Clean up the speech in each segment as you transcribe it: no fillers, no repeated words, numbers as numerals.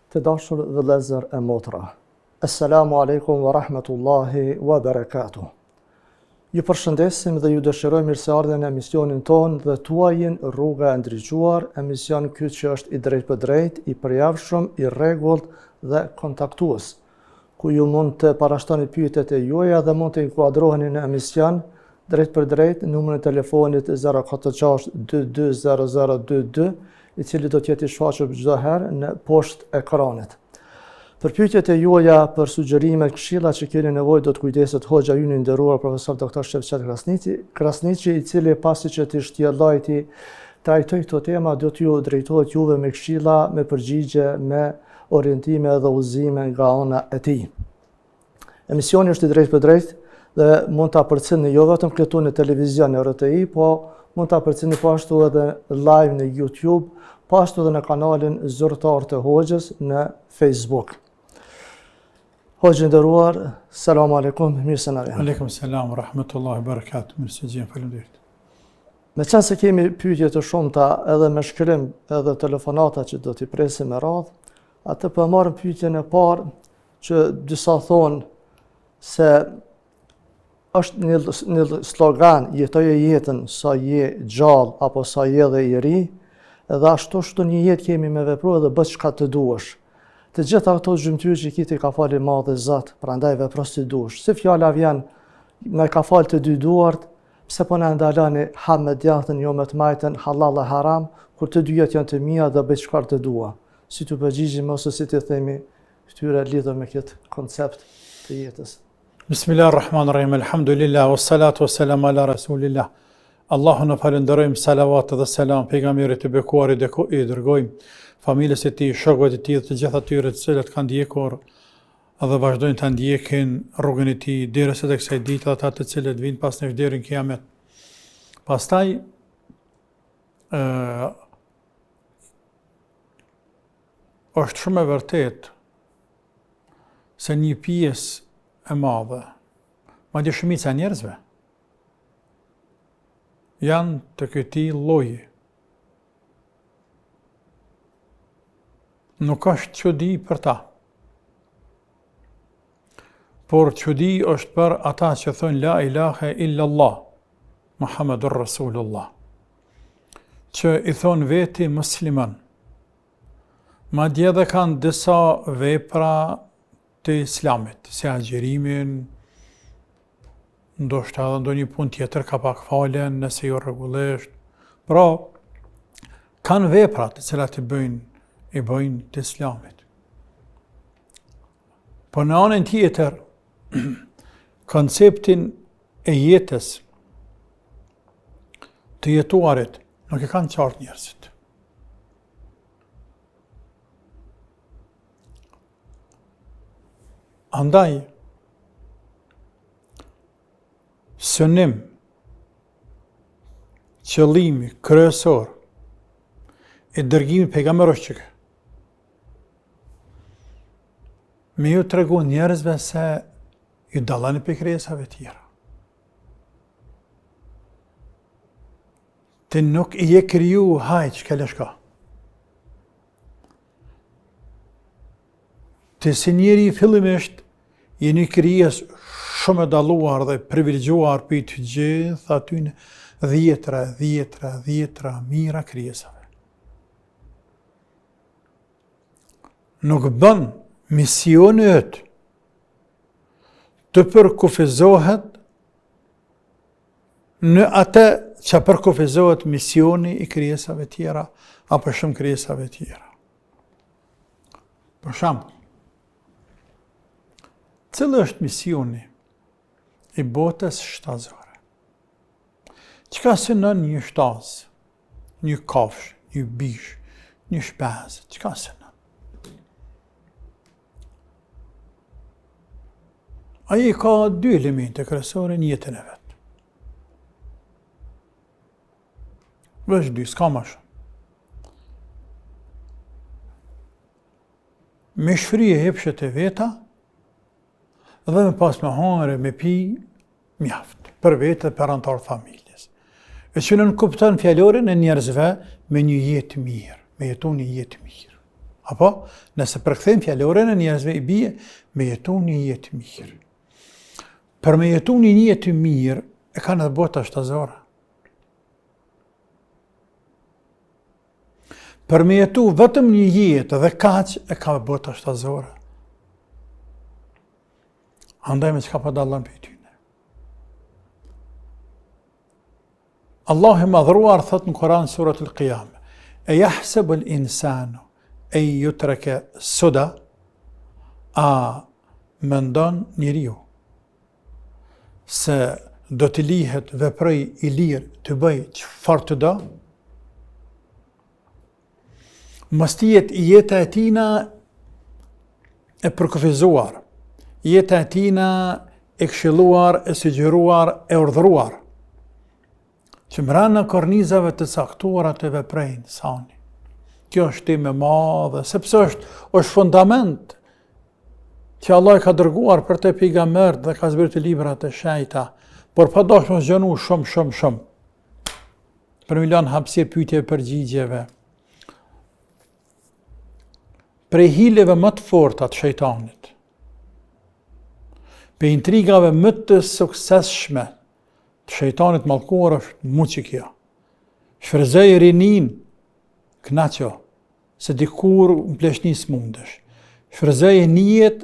Të dashur vëllezër e motra, Assalamu alaikum wa rahmatullahi wa barakatuh. Ju përshëndesim dhe ju dëshirojmë mirëseardhjen në emisionin ton dhe tuajin Rruga e Ndriçuar, emision ky që është i drejt për drejt, i përjavshëm, i rregullt dhe kontaktues, ku ju mund të parashtoni pyetjet e juaja dhe mund të inkuadroheni në emision drejt për drejt, numrin e telefonit 046 22 0022, i cili do të jetë i shfaqur çdo herë në poshtë ekranit. Për pyetjet e juaja, për sugjerimet, këshilla që keni nevojë, do të kujdeset hoxha ynë i nderuar profesor doktor Shevçet Krasniqi, i cili pasi që të shtjelloj ti trajtoj këto tema, do t'ju drejtohet juve me këshilla, me përgjigje, me orientime dhe udhëzime nga ana e tij. Emisioni është i drejtë për drejtë dhe mund ta përcjellni jo vetëm këtu në televizion në RTI, po mund ta përcjellni po ashtu edhe live në YouTube, po ashtu edhe në kanalin Zyrtar të Hoxhës në Facebook. Hoxhë nderuar, selam aleikum, mirë se na vjen. Aleikum selam, rahmetullahi, barakatuh, mirë se gjeni, faleminderit. Me qenë se kemi pyetje të shumta edhe me shkrim edhe telefonata që do t'i presim me radhë, atë po marrim pyetjen e parë që disa thonë se është një slogan, jetoje jetën sa je gjallë apo sa je dhe i ri, edhe ashtu një jetë kemi me vepru edhe bëj çka të duash. Të gjitha ato gjymtyr që kiti ka falë madhe Zot, prandaj vepro si duash. Si fjala vjen, me ka falë të dy duart, pse po na ndaloni ha me djathtën, jo me të majtën, halal e haram, kur të dyja janë të mia dhe bëj çfarë të dua. Si t'u përgjigjim ose si të themi këtyre lidhur me këtë koncept të jetës. Bismillahirrahmanirrahim, alhamdulillah, wassalatu wassalamu ala rasulillah. Allahun e falenderojmë, salavat dhe selam pejgamberit të bekuarit dhe i dërgojmë familjes e tij, shokëve të tij, të gjithë atyre të cilët kanë ndjekur dhe vazhdojnë të ndjekin rrugën e tij derisa tek kësaj dite, ata të cilët vinë pas nesh deri në kiamet. Pastaj është shumë e vërtet se një pjesë e madhe, madje shumica e njerëzve, janë të këtij lloji. Nuk është çudi për ta, por çudi është për ata që thonë la ilahe illallah, Muhammadur Rasulullah, që i thonë veti musliman, madje edhe kanë disa vepra të islamit, si agjerimin, ndoshta edhe ndonjë punë tjetër ka pak falen, nëse jo rregullisht, pra kanë vepra të cilat i bëjnë të islamit. Po në anën tjetër, konceptin e jetës të jetuarit nuk e kanë qartë njerëzit. Andaj, synim, qëllimi kryesor e dërgimit pejgamberosh që me ju tregu njerëzve se ju dallani prej krijesave tjera. Ti nuk i je kriju hajq keleshka. Ti si njeri fillimisht jeni krijes shumë e dalluar dhe privilegjuar për të gjithë atyne dhjetra mira krijesave. Nuk bën misioni yt të përkufizohet në atë që përkufizohet misioni i krijesave tjera apo shumë krijesave tjera. Për shembull, cili është misioni i botës shtazore? Çka synon një shtaz, një kafsh, një bish, një shpenzë, çka synon? Ai ka dy elemente kryesore në jetën e vet. Vesh dy, s'ka më shumë. Me shfrije hepshet e veta dhe me pas me hangre, me pi, mjaft, për vete dhe për antarë familjes. e që nën kupton fjalorin e njerëzve me një jetë mirë, me jetu një jetë mirë. Apo, nëse përkthejmë fjalorin e njerëzve i bie me jetu një jetë mirë. Për me jetu një jetë mirë, e kanë edhe bota shtazore. Për me jetu vetëm një jetë dhe kaq e ka bota shtazore. Andaj me çka po dallon për ty. Allah i madhruar thot në Kur'an surat al-Qiyamah: "E yahsabu al-insanu an yutraka suda?" A mendon njeriu se do të lihet veproj i lirë të bëj çfarë të do? Mos të jetë jeta e tina e përkufizuar, jeta e tina e këshilluar, e sugjeruar, e urdhëruar, që mbrana kornizave të caktuara të veprejnë sani. Kjo është tim e madhe, sepse është fundament që Allah i ka dërguar për te pejgamberët dhe ka zbritur librat e shenjta, por pa dashur mos gjenu shumë. Për milion hapësirë pyetje e përgjigjeve. Prej hileve më të forta të shejtanit, për intrigave më të suksesshme të shejtanit mallkuar është muçikja. Shfryzoj rinin, knaqo, se dikur në pleshni s'mundesh. Shfryzoj nijet,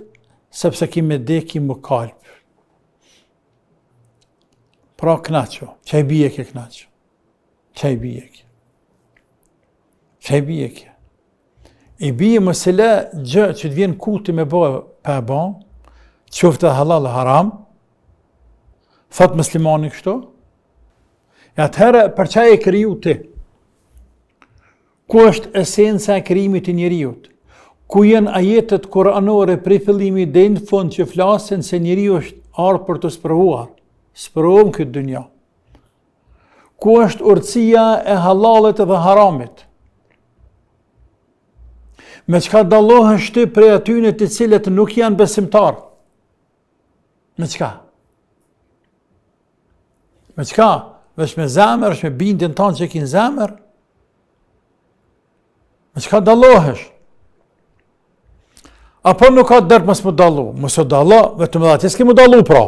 sepse ki me deki më kalp. Pra knaqo, qaj bije ke knaqo. Qaj bije ke. Qaj bije ke. I bije mësile gjë që të vjen kuti me bëhe për e ban, qoftë halal haram, thot muslimani kështu, e atëherë për çaj e kriju ti? Ku është esenca e krijimit të njeriut? Ku janë ajetet kuranore prej fillimi deri në fund që flasin se njeriu është ardhur për të sprovuar, sprovon këtë dynja? Ku është urtësia e halalit dhe haramit? Me çka dallohesh ti prej atyre të cilët nuk janë besimtar? Me çka? Me çka? Vesh me zemër, është me bindjen tonë që kinë zemër? Me çka dallohesh? Apo nuk ka dërt mos më dallu? Mos u dallo, vetëm atë s'ke më dallu pra.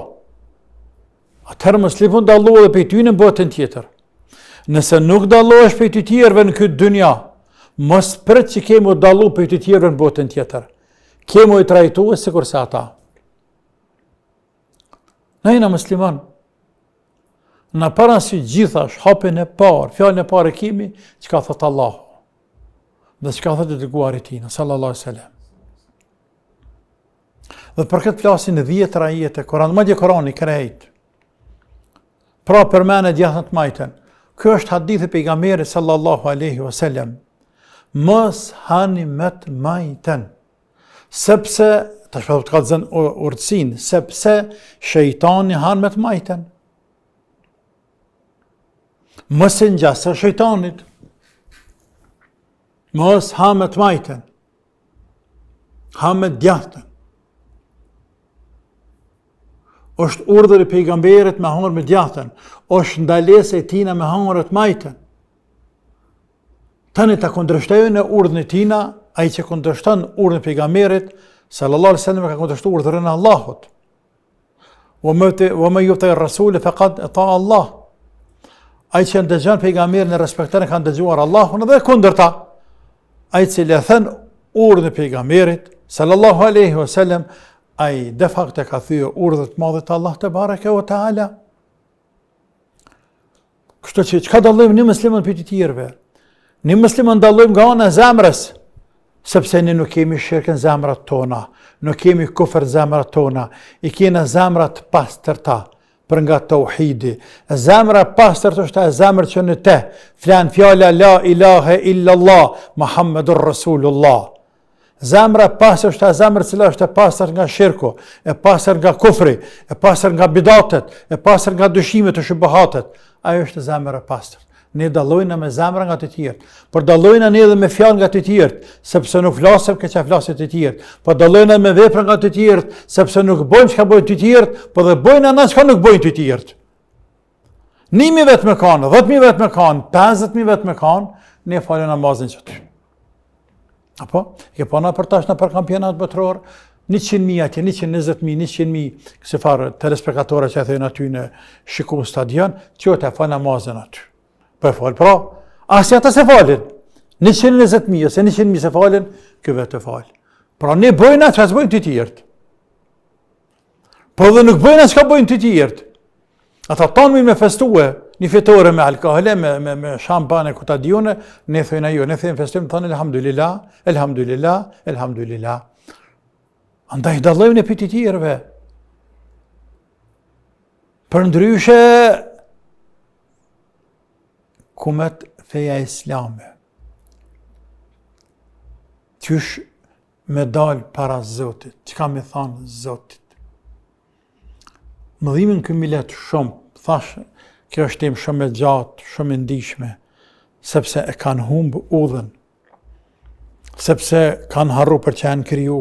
Atëherë mos lipun dallu edhe prej ty në botën tjetër. Nëse nuk dallohesh prej të tjerëve në këtë dynja, mos prit që ke më dallu prej të tjerëve në botën tjetër. Ke më i trajtuar sikur se ata. Ne jena musliman. Në para si gjithash, hapin e parë, fjallën e parë e kemi, që ka thëtë Allahu. Dhe që ka thëtë i dërguari tina, sallallahu alaihi wasallam. Dhe për këtë flasin 10 ajete, madje Kurani krejt. Pra përmene djathën të majten. Kjo është hadithi pejgamberit sallallahu alaihi wasallam. Mos hani me të majten. Sepse, të shpëtë të ka të zënë urtësin, sepse shejtani han me të majten. Mos e ngjasë shejtanit. Mos ha me të majten. Ha me djathën. Është urdhër i pejgamberit me hangër me djathën. Është ndalesë e tina me hangër të majten. Tani ta kundërshtojnë urdhën e tina, ai që kundërshton urdhën e pejgamberit sallallahu alaihi wasallam ka kundërshtuar urdhën e Allahut. Wa ma yuti ar-rasul faqad ata Allah. Ai që ndëgjon pejgamberin e respekton e ka ndëgjuar Allahun dhe kundërta. Ai që le thën urdhën e pejgamberit sallallahu alaihi wasallam, ai de facto ka thyer urdhët të madhe të Allah te bareke ve taala. Kështu që çka dallojmë ne muslimanët për të tjerëve? Ne muslimanët dallojmë nga ana e zemrës, sepse ne nuk kemi shirkën zemrat tona, nuk kemi kufër zemrat tona, i kena zemrat pastërta për nga tauhidi. Zemra pastërt është e zemrë që në te flan fjala la ilahe illallah Muhammedur Rasulullah. Zemra pastër është e zemrë cila është e pastër nga shirku, e pastër nga kufri, e pastër nga bidatet, e pastër nga dyshimet e shubuhatet. Ajo është zemra e pastër. Ne dallojna me zemra nga të tjerë, por dallojna ne edhe me fjalë nga të tjerë, sepse nuk flasim që flasin të tjerë, por dallojna me vepra nga të tjerë, sepse nuk bojnë çka bojnë të tjerë, por dhe bojnë ana çka nuk bojnë të tjerë. 1.000 vet me kanë, 10.000 vet me kanë, 50.000 vet me kanë, ne falë namazin që ty. Apo? E po na për tash në për kampionat botëror, 100.000 atje, 120.000, 100.000, këse farë telespektatore që e thejnë aty në shiku stadion, që të falë namazin aty. Po e falë, pra, asë ata se falin, 120.000, ose 100.000 se falin, këve të falë. Pra ne bëjna që asë bëjnë të tjertë. Po dhe nuk bëjna që ka bëjnë të tjertë. Ata tanë me festue, një fetore me alkohole, me shampane, kutadione, ne thëjna jo, ne thëjnë festuem, thënë elhamdulillah, elhamdulillah, elhamdulillah. Andaj dallojnë e për të tjerëve. Për ndryshe, kumet feja islame. Qysh me dalë para Zotit, që ka me thanë Zotit. Mëdhimin këmilet shumë, thashë, kjo është tim shumë e gjatë, shumë e ndishme, sepse e kanë humbë udhën, sepse kanë harru për që janë kriju,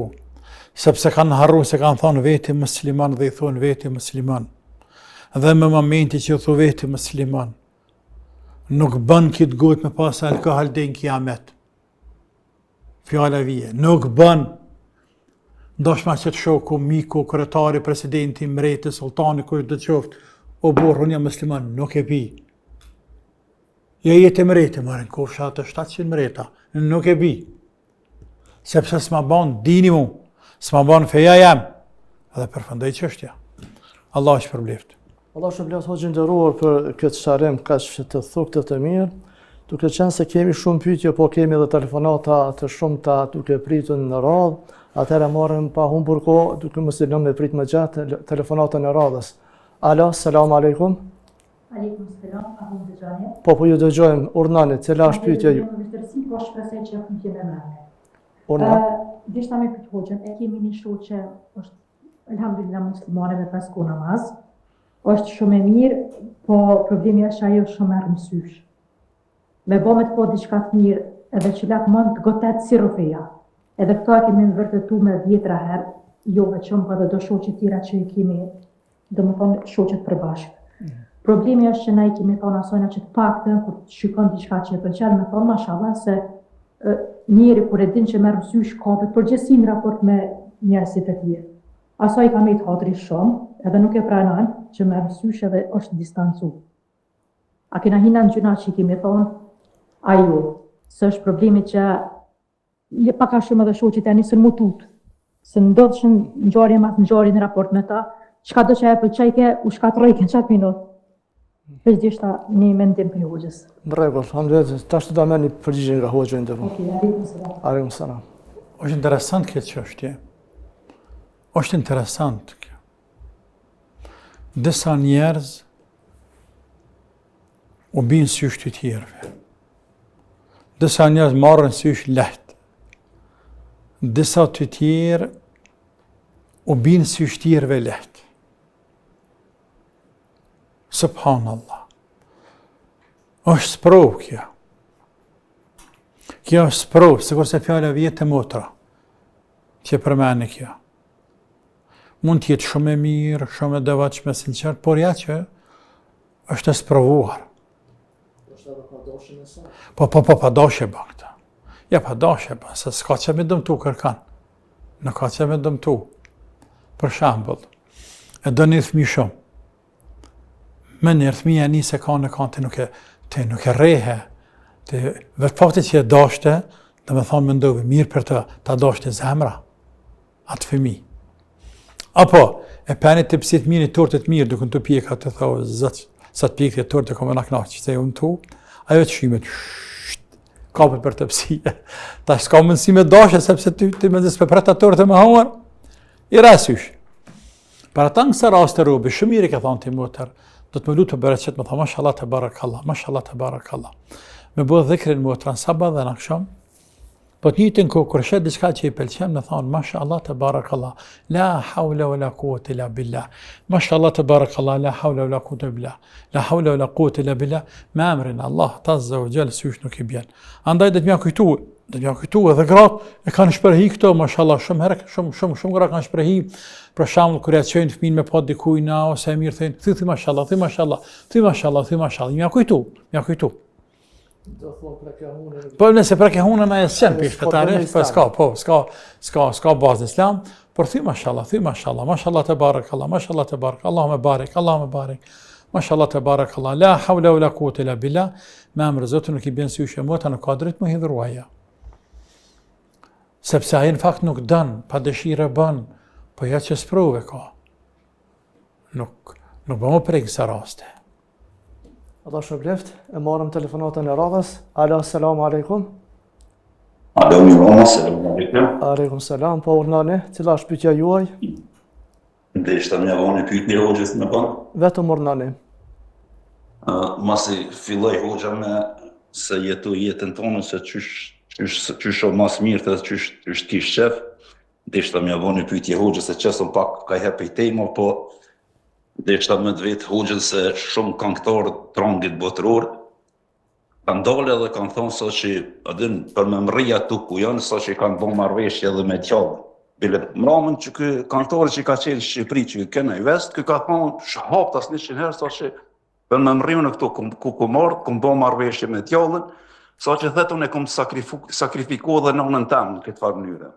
sepse kanë harru se kanë thonë veti musliman dhe i thonë veti musliman. Dhe me momenti që i thonë veti musliman, nuk bën këtë gojtë me pasë alkohol dhe në kiamet. Fjala vije, nuk bën. Ndoshma që të shoku, miku, kryetari, presidenti, mreti, sultani, kush do të qoftë, o burr, unë jam musliman, nuk e pi. Ja jetë mreti, marrin kofsha të 700 mreta, nuk e pi. Sepse s'ma ban dini mu, s'ma ban feja jam, edhe përfundoi çështja. Allah është përbleft. Allah shpëlbeft hoxhin nderuar për këtë sharrim kaq të thuktë të mirë. Duke qenë se kemi shumë pyetje, po kemi edhe telefonata të shumta duke pritur në radhë, atëherë marrim pa humbur kohë, duke mos e lëmë prit më gjatë telefonatën e radhës. Alo, selam aleikum. Aleikum selam, apo më dëgjoni? Po ju dëgjojmë, urnani, cila është pyetja ju? Vështirësi, po shpresoj që nuk jemi më. Urnan. Dishta me pyet hoxhën, e kemi një shoqë që është elhamdulillah muslimane me 5 kohë namaz. Është shumë e mirë, po problemi është që ajo shumë merr mësysh. Me bëmet po diçka të mirë, edhe që latë mund të gotet si rufeja. Edhe këto e kemi vërtetu me 10 herë, jo veçëm ka dhe do shoqet tjera që i kemi, do më thonë shoqet përbashkë. Problemi është që na i kemi thonë asojna që të paktën, kur të shikon diçka që e pëlqen, me thonë mashallah se njeri kur e din që merr mësysh kapet përgjithësi në raport me njerëzit e tjerë. Asaj ka me të hatri shumë, edhe nuk e pranon që merr mësysh edhe është distancu. A kena hina në gjuna që i kemi thonë, ajo, së është problemi që pak a shumë edhe shoqet e nisën mu tutë, se ndodhëshën ngjarje mas ngjarje në raport me ta, çka do që e pëlqejke, u shkatrojke në qatë minutë. Veç dishta një mendim për hoxhës. Në rregull, alhamdulillah, tash do ta merrni përgjigjen nga hoxha nderuar. Okej, aleikum selam. Aleikum selam. Është interesant këtë çështje. Është interesant kjo. Disa njerëz u bin sysh të tjerëve. Disa njerëz marrën sysh lehtë. Disa të tjerë u bin sysh tjerëve lehtë. Subhanallah. Është sprov kjo. Kjo është sprov, sikur se fjala vjet e motra. Që përmeni kjo. Mund të jetë shumë e mirë, shumë e devotshme, sinqert, por ja që është e sprovuar. Po, pa dashje ba këta. Ja, pa dashje ba, se s'ka që me dëmtu kërkan. Nuk ka që me dëmtu. Për shambull, e do një thmi shumë. Me një thmija një se ka në kanë të nuk e rehe. Vetë fakti që e dashte, dhe me thonë më ndovi, mirë për ta dashte zemra, atë fëmi. Apo, e penit të pësit mirë një tortet mirë, duke në të pjeka të thau, zëtë, sa të pjekë të torte, ka me në knaqë, që të e unë tu, ajo të shimet, kapët për të pësije. Ta s'ka mundësi me dashe, sepse ty me zësë për preta torte me hauar, i rasysh. Për ata në kësa rast të robi, shumë mirë i ka thonë të motër, do të me lutë për bereqet, me tha, mashallah të barakallah, mashallah të barakallah. Me bëhë dhikrin motër në sabah dhe në aksham, po të njëtën ko kërëshet diçka që i pëlqen, me thonë, mashallah të barakallah, la hawla wa la quwwata illa billah, mashallah të barakallah, la hawla wa la quwwata illa billah, la hawla wa la quwwata illa billah, me emrin Allah, tazza u gjellë, sysh nuk i bjen. Andaj dhe të mja kujtu, Dhe mja kujtu edhe gratë e kanë shprehi këto, mashallah, shumë herë, shumë gra kanë shprehi, për shembull kur ja çojnë fëmin me pa dikujna ose e mirë thënë, thy mashallah, thy mashallah, mja kujtu. Do thon prekja hunën. Po nëse prekja hunën ai s'jan pish fetare, po s'ka bazë islam, por thy mashallah, mashallah tabarakallah, Allahumma barik. Mashallah tabarakallah, la hawla wala quwwata illa billah, me emër Zotit nuk I bën sy shemota në kadrit më hidhruaja. Sepse ai në fakt nuk don, pa dëshirë bën, po ja që sprove ka. Nuk bëmë prej kësa raste. Allah shpëleft, e marrëm telefonatën e radhës. Alo, selamu alaikum. Alo, mirë, selamu alaikum. Aleikum selam, po urnani, cila është pyetja juaj? Dhe ishte më javoni pyetni hoxhës në ban. Vetëm urnani. Masi filloj hoxha me se jetu jetën tonë, se qysh o mas mirë dhe qysh kish qef, dhe ishte më javoni pyetje hoxhës se qësën pak ka hepe I tema, po dhe ishte me vetë hoxhën se shumë këngëtarë trangit botëror, kanë dalë edhe kanë thonë sa që adin për me mrija tu ku janë, sa që kanë bo marrëveshje edhe me tjallë. Bile mramën që kë kantori që ka qenë Shqipëri që këna I vest, kë ka thonë hapë tas 100 herë, sa që për me mriju në këto ku marrë, ku bo marrëveshje me tjallën, sa që thetë unë e kom sakrifiku edhe nënën temë në këtë farë mënyre.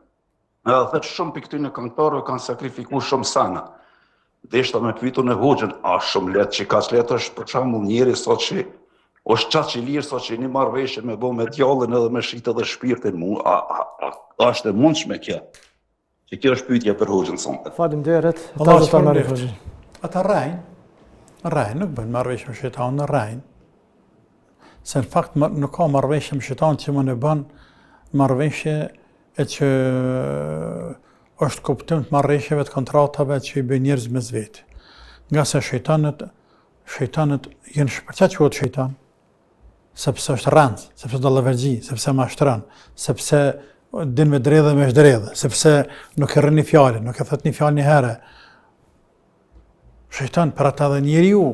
Edhe thetë shumë për këty në kantorëve kanë sakrifiku shumë sana. Dhe ishta me pytu në hoxhën, a shumë letë që ka që letë është për shembull njeri sa që është qatë që lirë, sa që një marrëveshje me bo me tjallën edhe me shqitë edhe shpirtin mu, a është e mundshme kja? Që kjo është pyetja për hoxhën sonte. Faleminderit. Allah shpëleft. Ata rajnë, nuk bën marrëveshje me shejtanin, rajnë. Se në fakt nuk ka marrëveshje me shejtanin që më në bën marrëveshje e që është kuptim të marrëveshjeve të kontratave që I bën njerëz mes vetë. Nga se shejtanët janë shpërqa që quhet shejtan, sepse është rëndë, sepse dallavergji, sepse mashtron, sepse din me dredhe me shdredhe, sepse nuk e rëni fjallin, nuk e thët një fjall një herë. Shejtan për ata dhe njeriu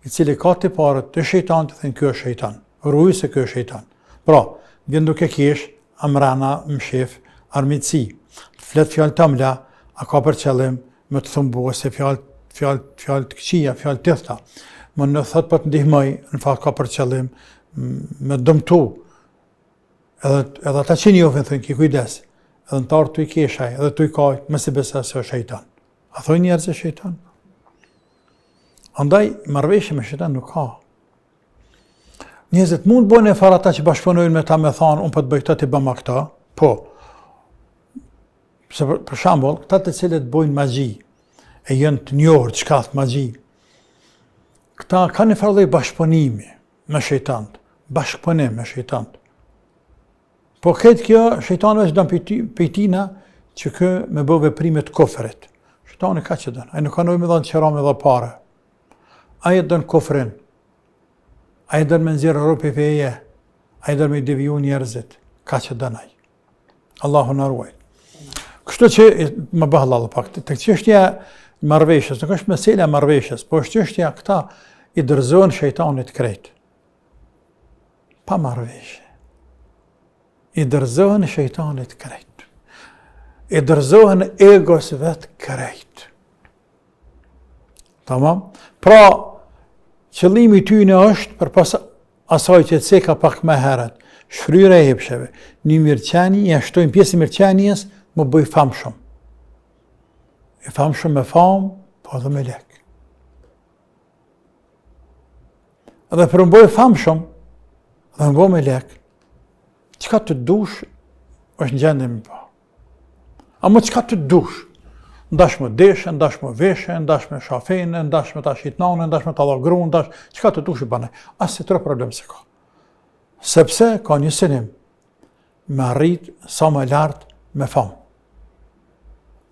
I cili ka të parët të shejtan të thënë kjo është shejtan, rruj se kjo është shejtan. Pra, vjen duke kish, amrana, mshef, armitsi, flet fjallë të mla, a ka për qëllim me të thumbu ose fjallë të këqia, fjallë të thta. Më në thët për të ndihmoj, në fakt ka për qëllim me dëmtu. Edhe ata që njofin thënë ki kujdes, edhe në tarë të I keshaj, edhe të I kaj, mësi besa se është shejtan. A thoi njerëz e shejtan? Andaj, marrëveshje me shejtan nuk ka. Njerëzit mund bëjnë e fara ata që bashkëpunojnë me ta me thanë, unë për të bëj këta të bëma këta, po. Për shembull, këta të cilët bëjnë magji, e jënë të njohur të shkath magji, këta ka një farë lloj bashkëpunimi me shejtant, bashkëpunim me shejtant. Po këtë kjo, shejtani është dënë pejtina që kë me bë veprimet kofrit. Shejtani ka që dënë, a nuk ka nëjë me dhënë qëra me dhe pare. A e dënë kofrin, a e dënë me nëzirë ropi feje, a e dënë me deviju njerëzit, ka që dënë aj. Allahu në ruaj. Kështu që, më bëhë lalë pak, të qështja marrëveshjes, nuk është meselja marrëveshjes, po është qështja këta I dërzohen shejtanit krejt. Pa marrëveshje. I dërzohen shejtanit krejt. I dërzohen egos vetë krejt. Tamam? Pra, qëllimi tyne është, për pas asaj që të seka pak me heret, shfryra e hepsheve, një mirëqeni, I ashtojnë pjesë mirëqenies, më bëj famshëm. I famshëm me famë, po dhe me lek. Edhe për më bëj famshëm, dhe më bëj me lek, qëka të dush, është në gjendin më pa. A më qëka të dush, ndash më deshe, ndash më veshe, ndash më shafene, ndash më ta shitnane, ndash më ta dhagru, qëka të dush I bane. Asë të problem se ka. Sepse ka një sinim, me arrit sa më lartë me famë.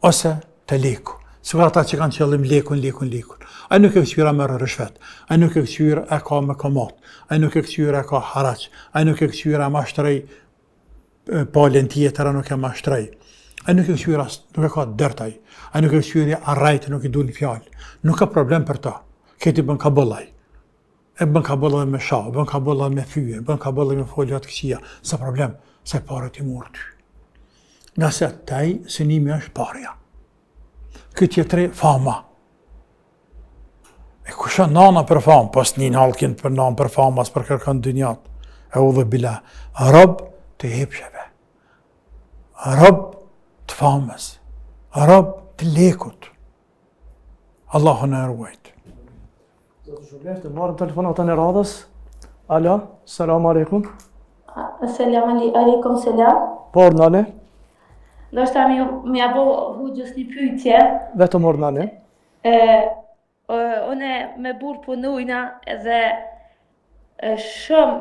Ose të leku. Sikur ata që kanë qëllim lekun. Ai nuk e këqyra me rëshvet, ai nuk e këqyra e ka me komat, ai nuk e këqyra e ka haraq, ai nuk e këqyra mashtrej palën tjetër, nuk e mashtrej. Ai nuk e këqyra, nuk e ka dërtaj, ai nuk e këqyra arrajt, nuk I duli fjallë. Nuk ka problem për ta, këti bën ka bëllaj. e bën ka bëllë dhe me shah, bën ka bëllë dhe me fyje, bën ka bëllë dhe me folja të këqia, sa problem, se pare ti morë ty. Nga se taj, synimi është parja. Këtë tjetëri, fama. E kusha nana për famë, pas një halkin për nanë për famë, as për kërkën dynjat, e u dhe bila, rob të hepsheve, rob të famës, rob të lekut. Allahu në ruajt. Zotë Shublev, të marrëm telefonatën e radhës. Alo, selamu alaikum. Selamu alaikum, selam. Por nani, Do shta mi abo hujës një pyetje. vetëm or nani. Une me burë punujna edhe shumë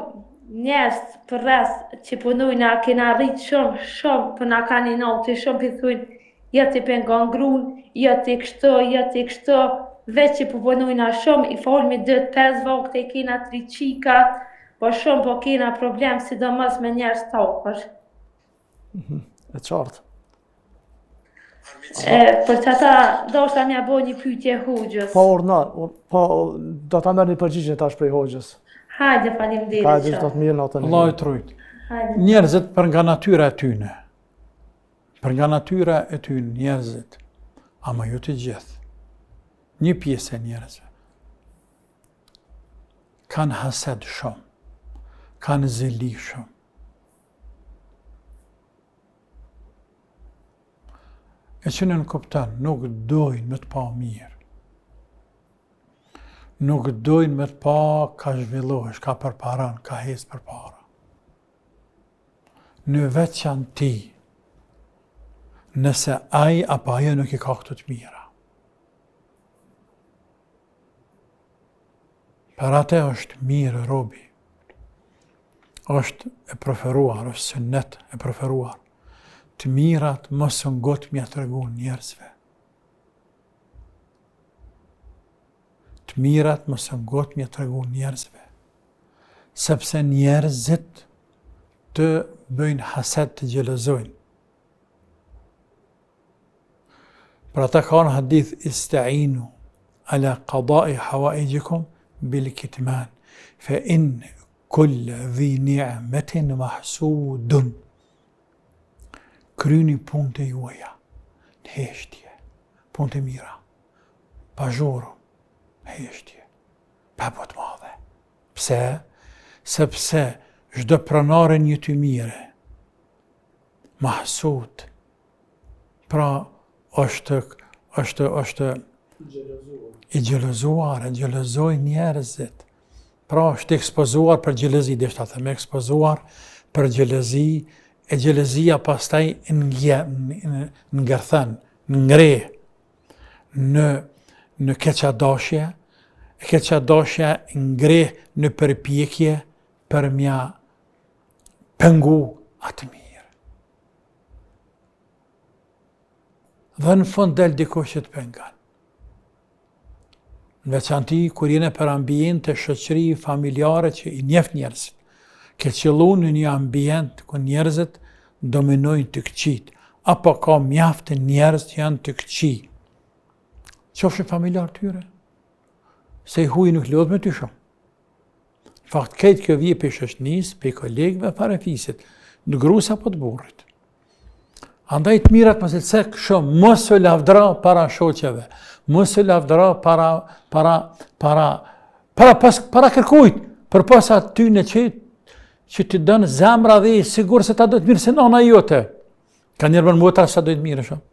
njerëz për rreth që punujna kena rrit shumë për na kanë inolti, shumë për thujnë jeti pengon grun, jeti kështu, veç që punujna shumë, i folmi 2-5 vogte, i kena 3 qika, po shumë po kena problem, sidomos me njerëz topër. E qartë. Për qëta, do shta mja bo një pyetje hujës. Po orna, po do ta merr një përgjigje tash prej hoxhës. Hajde, faleminderit. Hajde, do të mirë natën. Allah i trujt. Hajde. Njerëzit për nga natyra e tyne. Për nga natyra e tyne, njerëzit. Ama ju të gjithë. Një pjesë e njerëzve. Kanë hased shumë. Kanë zeli shumë. E që në kuptan, nuk dojnë me të pa mirë. Nuk dojnë me të pa ka zhvillohesh, ka përparan, ka hes për para. Në veçanti, nëse ai apo ajo nuk i ka këto të mira. Për atë është mirë robi. Është e preferuar, është sunnet e preferuar. Të mirat mos u ngot mja tregu njerëzve. Të mirat mos u ngot mja tregu njerëzve. Sepse njerëzit të bëjnë hased, të gjelozojnë. Për ata ka në hadith ista'inu ala qadai hawaijikum bil kitman fa in kull dhi ni'metin mahsudun. Kryni punë të juaja, në heshtje, punë të mira, pa zhurë, heshtje, pa po të madhe. Pse? Sepse çdo pronare një të mire, mahsud, pra është i gjelozuar, e gjelozoj njerëzit. Pra është ekspozuar për gjelozi, dhe shta thëmë ekspozuar për gjelozi, e gjelozia pastaj ngërthen, ngre në keqadashje, e keqadashja ngre në përpjekje për mja pengu atë mirë. Dhe në fund del dikush që të pengan. Në veçanti kur jene për ambient të shoqëri familjare që i njeft njerëzit. Ke qëllu në një ambient ku njerëzit dominojnë të këqit, apo ka mjaftë njerëz që janë të këqi. Qofshin familjar tyre, se i huj nuk lodh me ty shumë. Në fakt, këtë kjo vje për shoqënis, për kolegëve, para fisit, në grus apo të burrit. Andaj të mirat më se shumë, mos u lavdra para shoqeve, mos u lavdra para kërkujt, për pas aty në qëtë, që të dënë zemra dhe i sigur se ta do të mirë se nana jote. Ka njerëbën motra sa do të mirë shumë.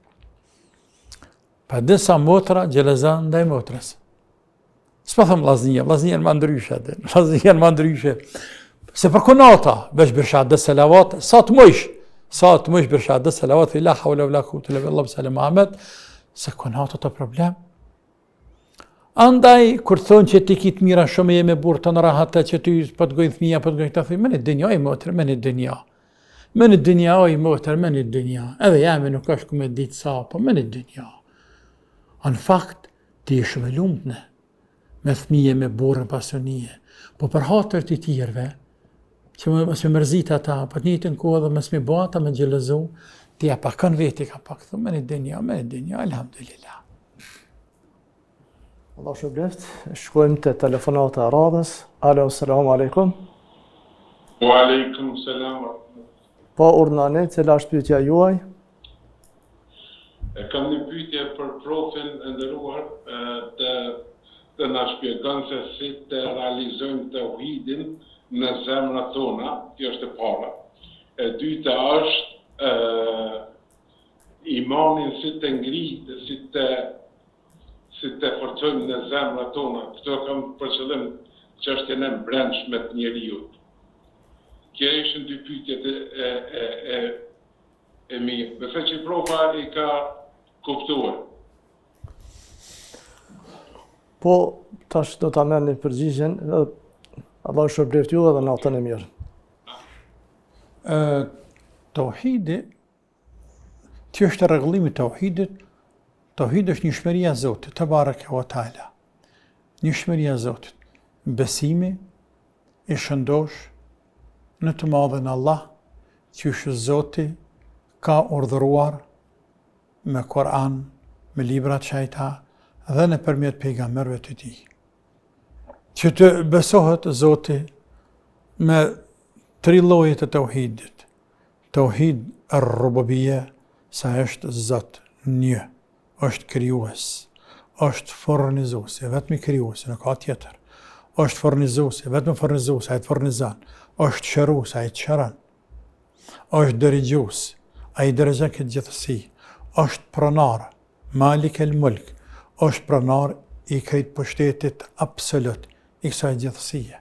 Pa disa motra gjelezan ndaj motrës. S'pa thëmë lazinja më ndryshe. Se për konata, veç birshat dhe selavat, sa të mëjsh birshat dhe selavat, la hawla vla quwwata illa billah sallallahu Muhammed, se konata të problem. Andaj, kur thonë që ti kitë mira shumë e me burë të në rahate që ty për të gojnë thmija, për të gojnë të thujnë, meni dënja i motër, meni dënja. Meni dënja i motër, meni dënja. Edhe jemi nuk është ku me ditë sa, po meni dënja. Në fakt, ti e shumë e lumëtne, me thmije, me burën pasionije. Po për hatër të tjerve, që mësë me mërzit ata, për të njëtën kohë dhe mësë me bata, me gjelëzu, ti ja pakën veti ka pak, meni dënja, alhamdulillah. Allah shpëleft, shkojmë te telefonata e radhës. Alo, selamu alaikum. Wa alaikum salam. Po urdhënani, cila është pyetja juaj? Kam një pyetje për profin e nderuar të na shpjegon se si të realizojmë tauhidin në zemrat tona, kjo është e para. E dyta është imanin si të ngritë, si të forcojmë në zemrat tona. Këto kam për qëllim çështjen e brendshme të njeriut. Kjo ishin dy pyetjet e mirë. Besoj që profa i ka kuptuar. Po, tash do ta merrni përgjigjen. Allah shpëleft ju edhe natën e mirë. Tauhidi, që është rregullimi i tauhidit, tauhidi është njëshmëria e Zotit, te bareke ve taala. Njëshmëria e Zotit. Besimi i shëndosh në të madhin Allah, që është Zoti ka urdhëruar me Kur'an, me librat që ai ka dhe nëpërmjet pejgamberëve të tij. Që të besohet Zoti me 3 lloje të tauhidit. Tauhid ar-rububiyya, sa është Zot një, është krijues, është fornizues, vetëm krijues, nuk ka tjetër. Është fornizues, vetëm fornizues, ai të fornizon. Është shërues, ai të shëron. Është dërgjues, ai dërgjon këtë gjithësi. Është pronar, Malik el-Mulk, është pronar i krejt pushtetit absolut i kësaj gjithësie.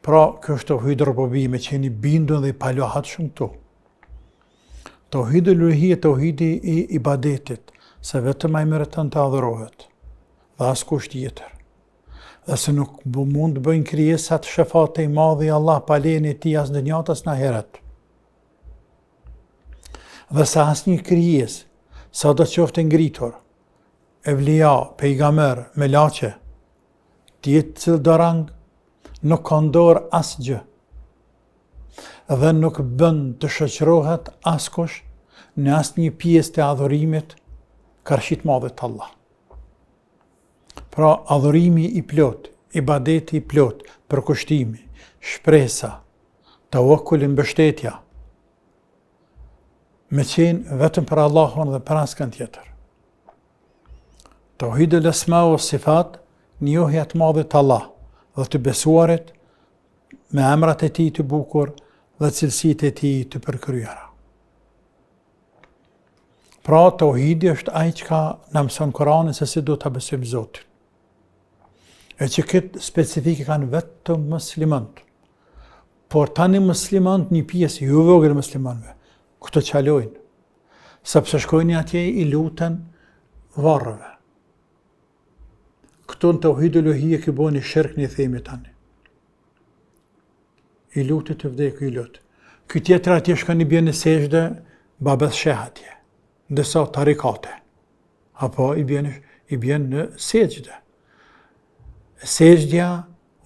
Pra, kjo është tauhid rububi, me qeni bindun dhe i palohat shumë këtu. Tauhid uluhia, tauhidi i ibadetit, se vetëm ai meriton të adhurohet, dhe askush tjetër. Dhe se nuk mund të bëjnë krijesat shefate i madhi Allah pa lejen e tij as në dunjë as në ahiret. Dhe se asnjë krijesë, sa do të qoftë ngritur, evlia, pejgamber, melaçe, të jetë cilë do rang, nuk ka ndorë asgjë dhe nuk bën të shoqërohet askush në asnjë pjesë të adhurimit karshit madhe të Allah. Pra, adhurimi i plot, ibadeti i plot, përkushtimi, shpresa, tawakkul, mbështetja, me qenë vetëm për Allahun dhe për askën tjetër. Tauhid al-asma wa sifat, njohja të madhe të Allah dhe të besuarit me emrat e tij të bukur dhe cilësitë e tij të përkryera. Pra, tauhidi është ai që na mëson Kurani se si do ta besojmë Zotin. E që këtë specifike kanë vetëm muslimanët. Por tani muslimanët, një pjesë jo vogël muslimanëve, këto çalojnë, sepse shkojnë atje i luten varrëve. Këto në tauhid uluhia që bëni shirk një themi tani. I lutet të vdekë, i lut. Ky tjetër atje shkon i bjen në sejdë babes sheh atje, ndërsa tarikate. Apo i bjen në sejdë. Sejdja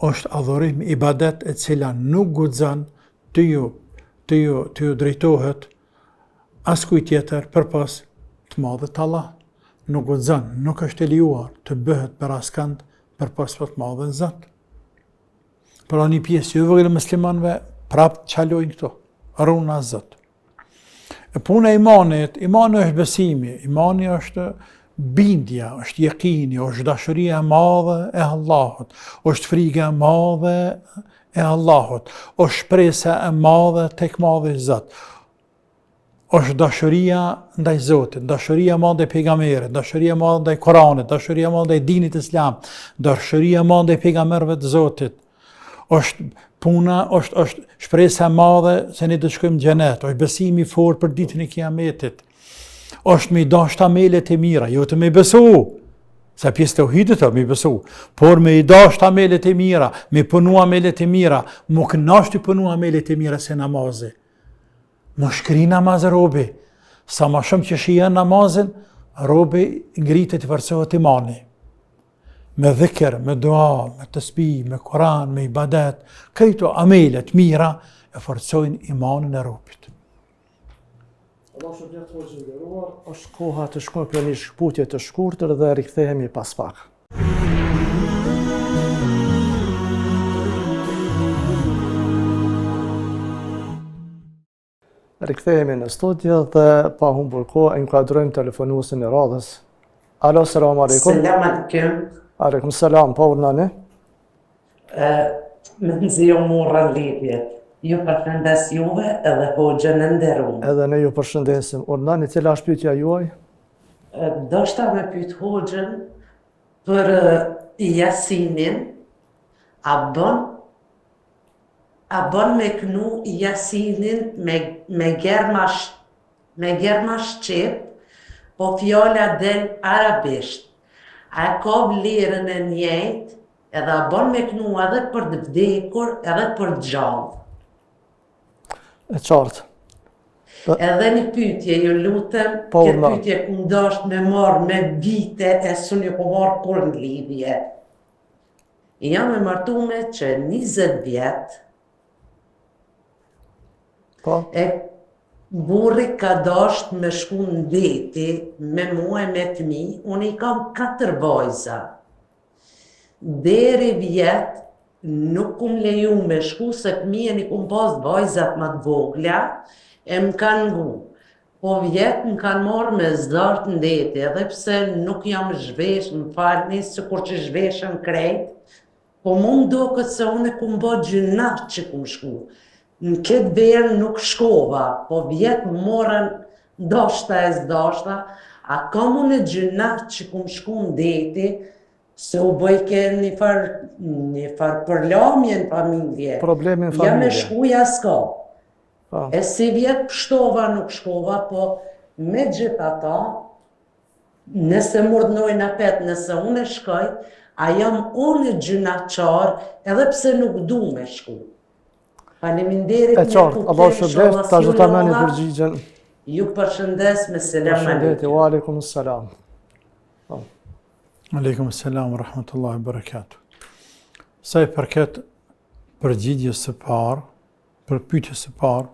është adhurim, ibadet e cila nuk guxon të ju drejtohet askuj tjetër përpas të madhët Allah. Nuk guxon, nuk është e lejuar të bëhet për askënd përpas të madhën Zot. Pra një pjesë e vogël e muslimanëve prapë çalojnë këto, rruna Zot. E puna e imanit, imani është besimi, imani është bindja, është yekini, është dashuria e madhe e Allahut, është frika e madhe e Allahut, është shpresa e madhe tek madhi Zot. Është dashuria ndaj Zotit, dashuria e madhe ndaj pejgamberit, dashuria e madhe ndaj Kuranit, dashuria e madhe ndaj dinit islam, dashuria e madhe ndaj pejgamberëve të Zotit. Është puna, është shpresa e madhe se ne do të shkojmë në xhenet, është besimi i fortë për ditën e Kiametit. Është me i dashur amelet e mira, jo të me besu, sa pjesë të tauhidit me i besu, por me i dashur amelet e mira, me punu amelet e mira, mu kënash të punu amelet e mira se namazi. Mu shkri namaz robi, sa ma shumë që shijan namazin, robi ngritet të forcohet imani. Me dhikr, me dua, me tasbih, me Kur'an, me ibadet, këto amelet mira e forcojnë imanin e robit. Allah shpërblet hoxhën e nderuar, është koha të shkojmë për një shkputje të shkurtër dhe rikthehemi pas pak. Rikthehemi në studio dhe pa humbur kohë inkuadrojmë telefonuesin e radhës. Alo, selam aleikum. Selam aleikum. Aleikum selam, po urnani. Me nëzio mura lidhjet. Ju përshëndes juve edhe hoxhën e nderuar. Edhe ne ju përshëndesim. Urnani, cila është pyetja juaj? Do shta me pyet hoxhën për Jasinin, a bën me knu Jasinin me germa shqip, po fjala del arabisht. A ka vlerën e njëjtë, edhe a bën me knu edhe për të vdekur, edhe për të gjallë. E qartë. Edhe një pyetje, ju lutem, Po, këtë vëlla. pyetje ku ndosht me marrë me vite e su një ku marrë kur në lidhje. Jam e martume që 20 vjetë, Po, e burri ka dasht me shku në deti, me mua e me fëmi, unë i kam 4 vajza. Deri vjetë, nuk kum leju me shku, se fëmijën i kum pas vajzat më të vogla, e më kanë ngu. Po vjetë më kanë marrë me zdartë në deti, edhe pse nuk jam zhvesh, më falni, se kur që zhveshën krejt, po mu më do këtë se unë e kum bë gjynat që kum shku. Në këtë verë nuk shkova, po vjetë më morën ndoshta e zdashta, a kam unë e gjynat që kum shku në deti, se u bëjke një farë përlamje në familje. Problemin Ja me familje. shkuja s'ka. Po. E si vjetë pështova nuk shkova, po me gjitha ta, nëse murdhnojnë apet, nëse unë e shkoj, a jam unë e gjynaqar, edhe pse nuk du me shku. Faleminderit E qartë, Allah shpërblet, ta do ta merrni përgjigjen. Ju përshëndes me selam Përshëndetje, aleikum. wa aleikum selam. Aleikum selam wa rahmatullahi wa barakatuh. Sa i përket përgjigjes së parë, për pyetjes së parë,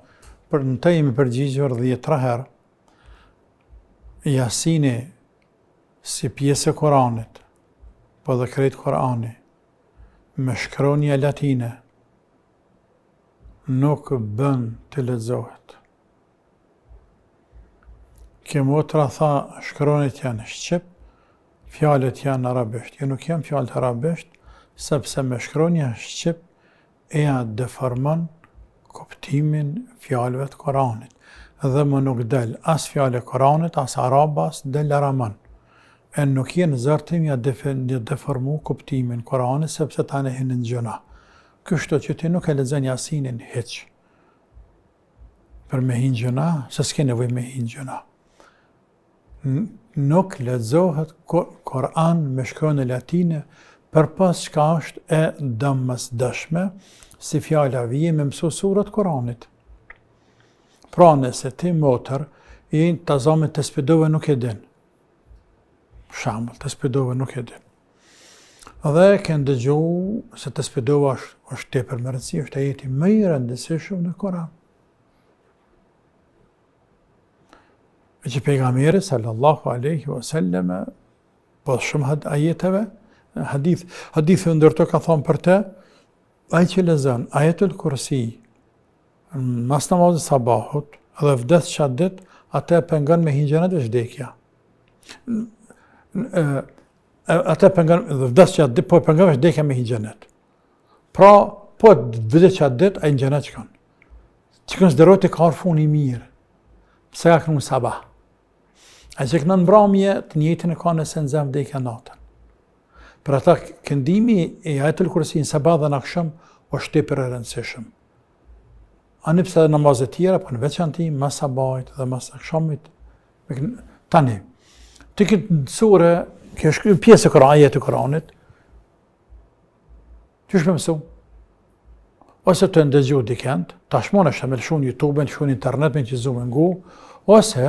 për në të jemi përgjigjur 13 herë, Jasini si pjesë e Koranit, po dhe krejt Korani, me shkronja latine, nuk bën të lexohet. Kjo motra tha, shkronjat janë shqip, fjalët janë arabisht. Jo, nuk janë fjalët arabisht, sepse me shkronja shqip e ja deformon kuptimin fjalëve të Koranit. Dhe më nuk del as fjalë e Koranit, as arab, as del araman. E nuk jenë zërtim ja deformu kuptimin Koranit, sepse ta ne hinë në gjëna. Kështu që ti nuk e lexon Jasinin hiç. Për me hinë gjëna, se s'ke nevoj me hinë gjëna. Nuk lexohet Koran me shkronjë latine përpas çka është e domosdoshme, si fjala vije me mësu surat Koranit. Pra nëse ti motër, i të zame të spedove nuk e din. Shambull, të spedove nuk e din. Dhe kënë dëgju se të spedove është tepër me rëndësi, është ajeti më i rëndësishëm në Koran. E që pejgamberi sallallahu alaihi wasallam, po shumë ajeteve, hadithë ndërto ka thonë për te, ai që lexon ajetul kursi, mas namazit sabahut, edhe vdes qatë dit, atë e pengon me hingjenet e vdekja. Atë e pengon, dhe vdes qatë dit, po e pengon me vdekja me hingjenet. Pra, po vdes qatë dit, a hingjenet qëkon. Qëkon s'derot i ka arfun i mirë, pse ka kënu sabah. A që kënë në mbramje, të njëjtën e ka nëse në zemë vdekja natën. Për ata këndimi e ajetul kursi në sabah dhe në akshëm, është tepër e rëndësishëm. Ani pse edhe namazet tjera, po në veçanti, mas sabahit dhe mas akşamit. Tani, të këtë sure, kjo është pjesë e Koran, ajet e Koranit, që është me mësu? Ose të ndëgju dikend, tashmon është me lëshu në YouTube, lëshu në internet, me qizu me ngu, ose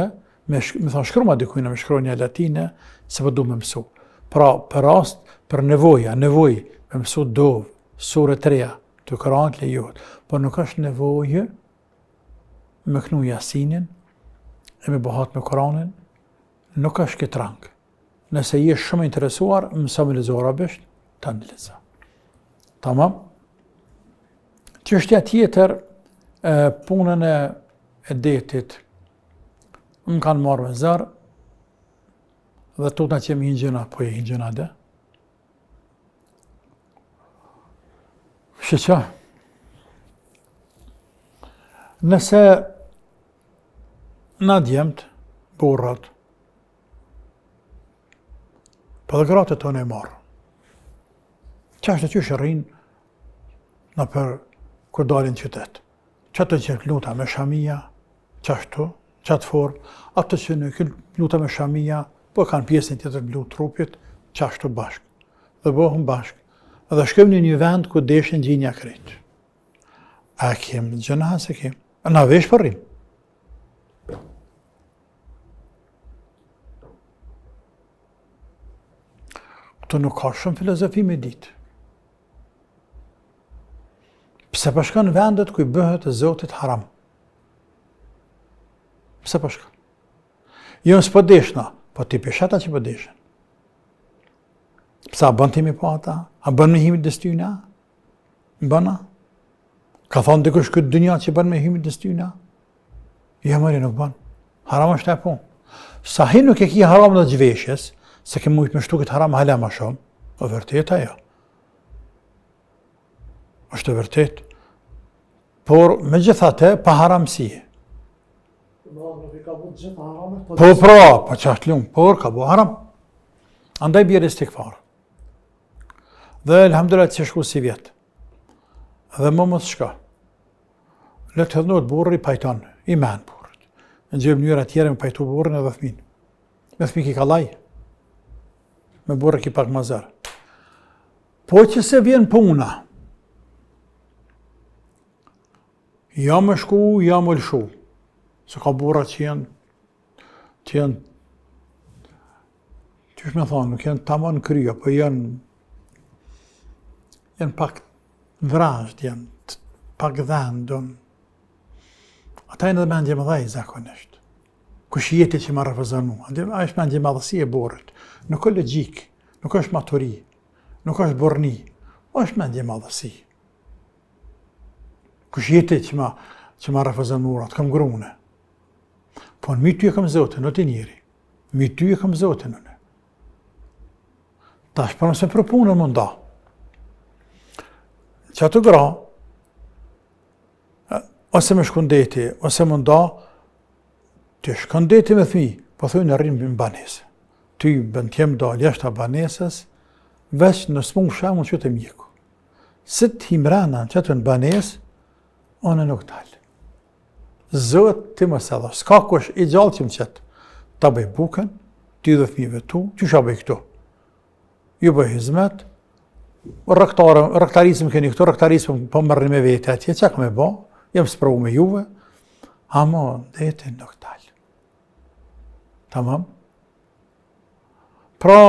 me thonë shkruma dikujna me shkronja latine, se për du me mësu. Pra, për rast, për nevoj me mësu dovë, sure 3 të Koranit lejohet, por nuk është nevojë me kënu Jasinin e me bëhat me Koranin, nuk është këtë rangë. Nëse je shumë interesuar, mësa me lezo arabisht, ta në lezo. Tamam? Çështja tjetër, punën e detit, më kanë marrë me zërë, dhe tutna që jemi hingjëna, po e hingjëna dhe. Shëqa, nëse na djemët, burrat, po dhe gratë tonë e marrë. Qashtë që shërrinë në për kur dalin qytet. Qatë që luta me shamia, qashtu, qatë formë, atë që në luta me shamia, po kanë pjesën tjetër lutë trupit, qashtu bashkë. Dhe bohëm bashkë. Dhe shkëm një vend ku deshin gjinja kretë. A kemë gjëna se kemë. Na vesh përrim. Këto nuk ka shumë filozofi me ditë. Pse përshkën vendet ku i bëhet e Zotit haram? Pse përshkën? Jo në s'po deshna, po ti peshata që po deshen. Pse a bën timi po ata? A bën me himit dëstyna? Bëna? Ka thonë dikush këtë dynja që bën me himit dëstyna? Ja mëri nuk bën. Haram është e punë. Sa hi nuk e ki haram dhe gjveshjes, se ke mujtë me shtu këtë haram hala ma shumë, o vërtet ajo. Është e vërtet. Por me gjithate, pa haramësie. Po pra, pa qashtë lumë, por ka bo haram. Andaj bjerë istikfarë. Dhe elhamdulillah që shku si vjetë. Dhe më mos shka. Le të hëllnot burri pajton, i men burrit. Në gjë mënyra tjere me pajtu burrin edhe fëmin. Me fëmi ki kalaj. Me burri ki pak mazar. Po që se vjen puna, ja me shku, ja me lëshu. Se ka burra që janë, qësh me thonë, nuk janë tamam kryo, po janë pak vrasht, janë pak dhendon. Ata janë edhe mendje më dhej zakonisht. Kush jeti që ma refuzon mua. A është mendje madhësi e burrit. Nuk është logjik, nuk është maturi, nuk është burni, është mendje madhësi. Kush jeti që ma refuzon mua, të kam grune. Po në mi ty e kam Zotin, në ti njeri. Mi ty e kam Zotin, në. Ta shpërëm se për punën më nda. Që atë gra, ose me shkondeti, ose më nda, të shkondeti me thmi, po thuj në rrinë në banesë. Ty bënd t'jem dal jashtë a banesës, veç në smunë shemë që të mjeku. Se ti mrena që të në banesë, onë nuk talë. Zot ti më se dha, s'ka kush i gjallë që më qëtë. Ta bëj buken, ty dhe fmive tu, që sha bëj këtu? Ju bëj hizmet, rëktarisëm keni këtu, rëktarisëm po mërri me vete atje, që ka me ba, jem s'pravu me juve, ama dhejti nuk talë. Tamam? Pra,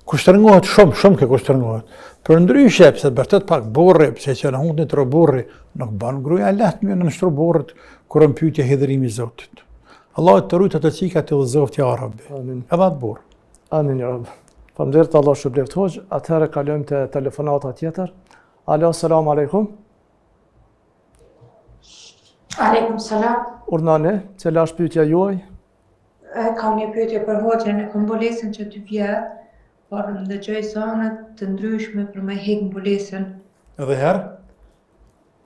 kushtërngohet shumë ke kushtërngohet. Për ndryshe, pëse të bërtet pak burri, pëse që në hundë një të burri, nuk banë gruja letë mjë në nështru burrit, kur në pyetje hidhërimi Zotit. Allah të rujtë të qika të dhëzoft ja Rabbi. Amin. Edhe atë burë. Amin, ja Rabbi. Faleminderit Allah shpëleft hoxh. Atëherë kalojmë te telefonata tjetër. Alo, selam aleikum. Aleikum salam. Urnane, cila është pyetja juaj? Ka një pyetje për hoxhën e mbulesën që ty vjet, por ndëgjoj zanët të ndryshme për me hek mbulesën. Edhe herë?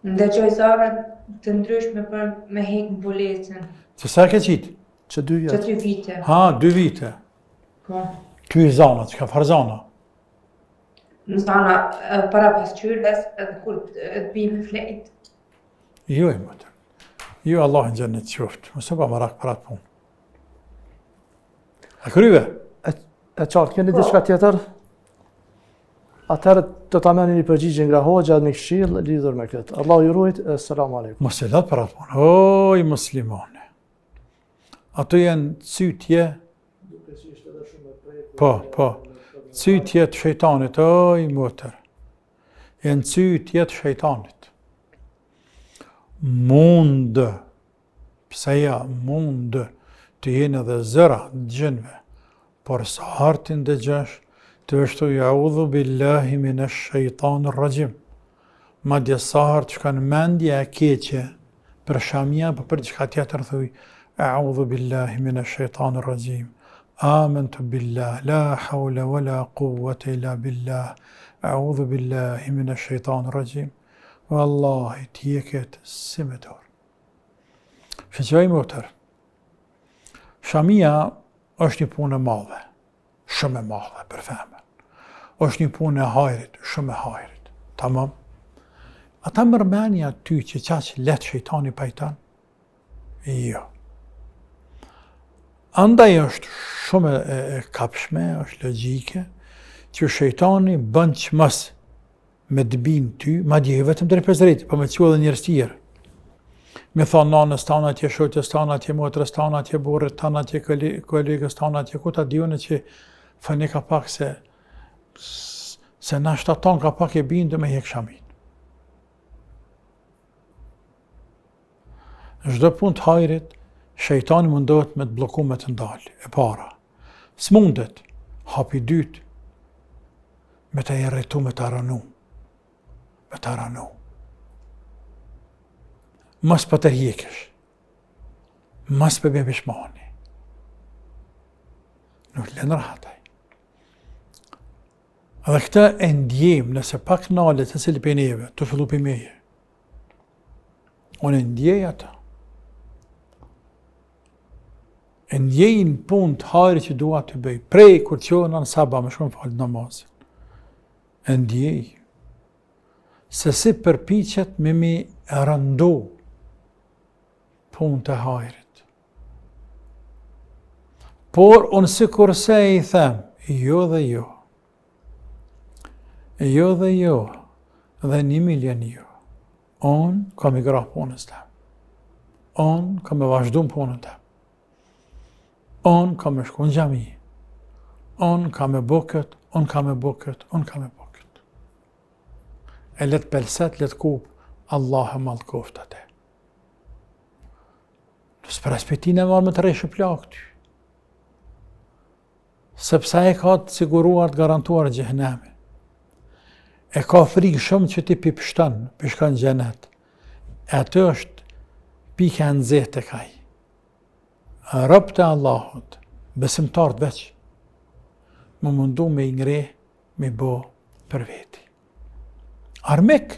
Ndëgjoj zanët të ndryshme për me hek mbulesën. Që sa ke qitë? Që 2 vjet. Që 3 vite. Ha, 2 vite. Po. Ty i zana, që ka farë zana? Në zana para pasqyrës edhe kur të bime flet. Jo e mëtër. Jo Allah në gjennet qoftë. Mësë pa më rakë për atë punë. A kryve? E qartë, keni diçka tjetër? Atëherë të ta merrni një përgjigje nga hoxha në këshill lidhur me këtë. Allah ju ruajt. Selamu aleikum. Mos e lat për atë punë. Oj, muslimane. Ato janë cytje. Po. Cytje të shejtanit. Oj, motër. Janë cytje të shejtanit. Mund. Pse ja, mund të jenë edhe zëra të gjinve, por sa hartin dëgjosh, të është ja'udhu billahi minash shaitanir rajim. Madje sa hart që kanë mendje e keqe për shamia, për çka tjetër thuj, a'udhu billahi minash shaitanir rajim. Amantu billah, la hawla wala quwwata illa billah. A'udhu billahi minash shaitanir rajim. Wallahi ti e ketë si me dorë. Shëqoj më tërë. Shamia është një punë e madhe, shumë e madhe për femën. Është një punë e hajrit, shumë e hajrit. Tamam. Ata mërmenja ty që qaq letë shejtani pajton? Jo. Andaj është shumë e kapshme, është logjike, që shejtani bën çmos me dëbin ty, madje vetëm drejt për drejt, po me qenë edhe njerëz tjerë. Me thonë nanës tanë atje, shoqës tanë atje, motrës tanë atje, burrit tanë atje, kolegës tanë atje, ku ta dione që fani ka pak se na shtaton ka pak e bindë me hek shamin. Çdo punë të hajrit, shejtani mundohet me të blloku me të ndalë, e para. S'mundet, hapi dytë, me të erretu, me të aranu. Me të aranu. Mas për të rjekësh, mas për me pishmani. Nuk lënë rahataj. Dhe këta e ndjem nëse pak nalet e cili për neve, të fillu për meje. Unë e ndjej ata. E ndjejnë punë të hajri që dua të bëj. Prej kur qohën në saba me shumë falë namazin. E ndjej. Se si përpiqet me mi rëndu punë të hajrit. Por unë si kurse i them, jo dhe jo. Jo dhe jo, dhe 1 milion jo. Unë kam i gra punës tem. Unë kam e vazhdu në punën tem. Unë kam e shku në gjami. Unë kam e bukët, unë kam e bukët, unë kam e bukët. E letë pelset, letë kup, Allah e malë koftë atë. Së për aspektin e marrë me të rejshë plak ty. Sepse e ka të siguruar të garantuar gjehennemi. E ka frikë shumë që ti pishkan gjenet. E atë është pike në zete kaj. Rëb të Allahut, besimtarët veç, më mundu me i ngre, me bo për veti. Armik,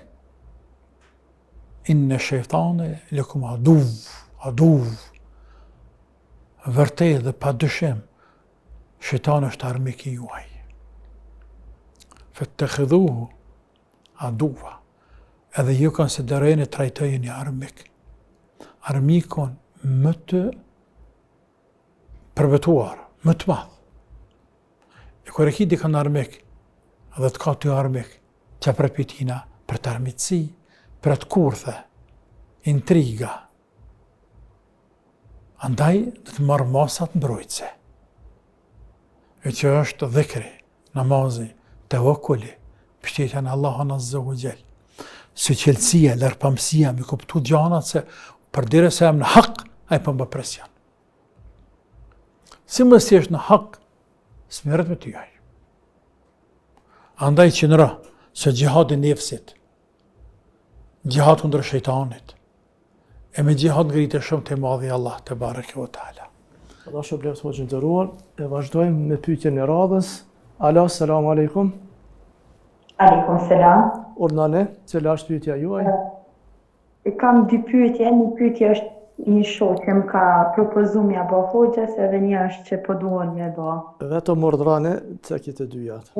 inë shejtane lëkum aduv, vërtej dhe pa dyshim, shejtani është armik i juaj. Fattakhidhuhu aduva, edhe ju konsiderojeni trajtojeni armik. Armikon më të përbetuar, më të madh. E kur e ki dikën armik, edhe të ka ty armik, që për pitina, për të armitsi, për të kurthe, intriga. Andaj dhe të marrë masat mbrojtëse. E që është dhikri, namazi, tevakuli, pështetja në Allahun Azza wa Jall. Së qelësia, lërpamësia, me kuptu gjanat se për dire se jam në hak, a i pëmba presjan. Si më si është në hak, smirët me ty aj. Andaj që nëra, se gjihad e nefsit, gjihad kundër shejtanit, e me gjihad ngritë shumë të madhi Allah të bareke o ta'ala. Allah shëblevë të hoqën të ruar, e vazhdojmë me pyetjen e radhës. Alo, selamu alaikum. Aleikum selam. Urnane, cila është pyetja juaj? Kam 2 pyetje, një pyetje është një shoqë që më ka propozu mja bo hoqës, edhe një është që po duhen me bo. Vetëm urdhrane të këtë dyjat.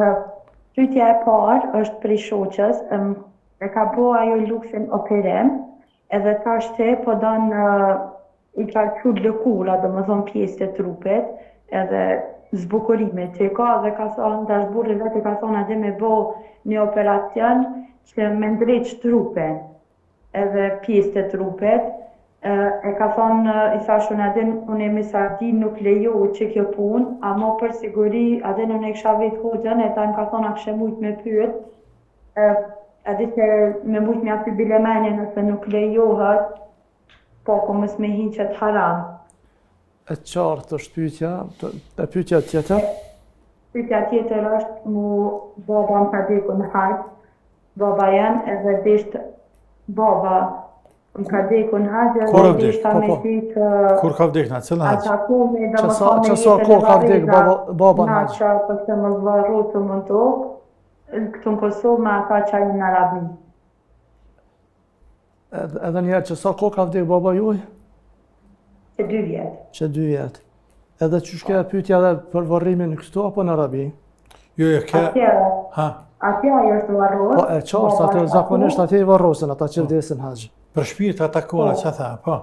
Pyetja e parë është prej shoqës, e ka bo ajo luksin operim, edhe tash te po don i ka qut lëkura, do më thonë pjesë të trupit, edhe zbukurime që ka, dhe ka thonë, dash burri vetë ka thonë adhe me bo një operacion që me ndreq trupin, edhe pjesë të trupit, e ka thonë, i thashun adhe unë e misardi nuk lejo që kjo pun, ama për siguri adhe unë e kësha vetë hoxën, e ta më ka thonë a kështë mujt me pyet, edhe që me mujt me aty bilemeni nëse nuk lejohet, po ku mës me hinë që të haram. E qartë është pyetja, e pyetja tjetër. Pyetja tjetër është baba më ka vdekur në hajt, baba jam edhe deshtë baba më ka vdekur në hajt edhe deshta me ditë Kur ka vdekur në cilën hajt? atakumi dhe më Sa kohë ka vdekur baba në hajt? Naqa për të më zvarru të më tokë, këtu në Kosovë me ata qajnë në Arabi. Edhe njerë që sa kohë ka vdekur baba juaj? Që 2 vjetë. Që 2 vjetë. Edhe që shke pyetja edhe për varrimin këtu apo në Arabi? Jo, ke... Atja është varrosë. Po e qartë, atë zakonisht atje i varrosën, ata që vdesin haqë. Për shpirt atakohen, që tha, po?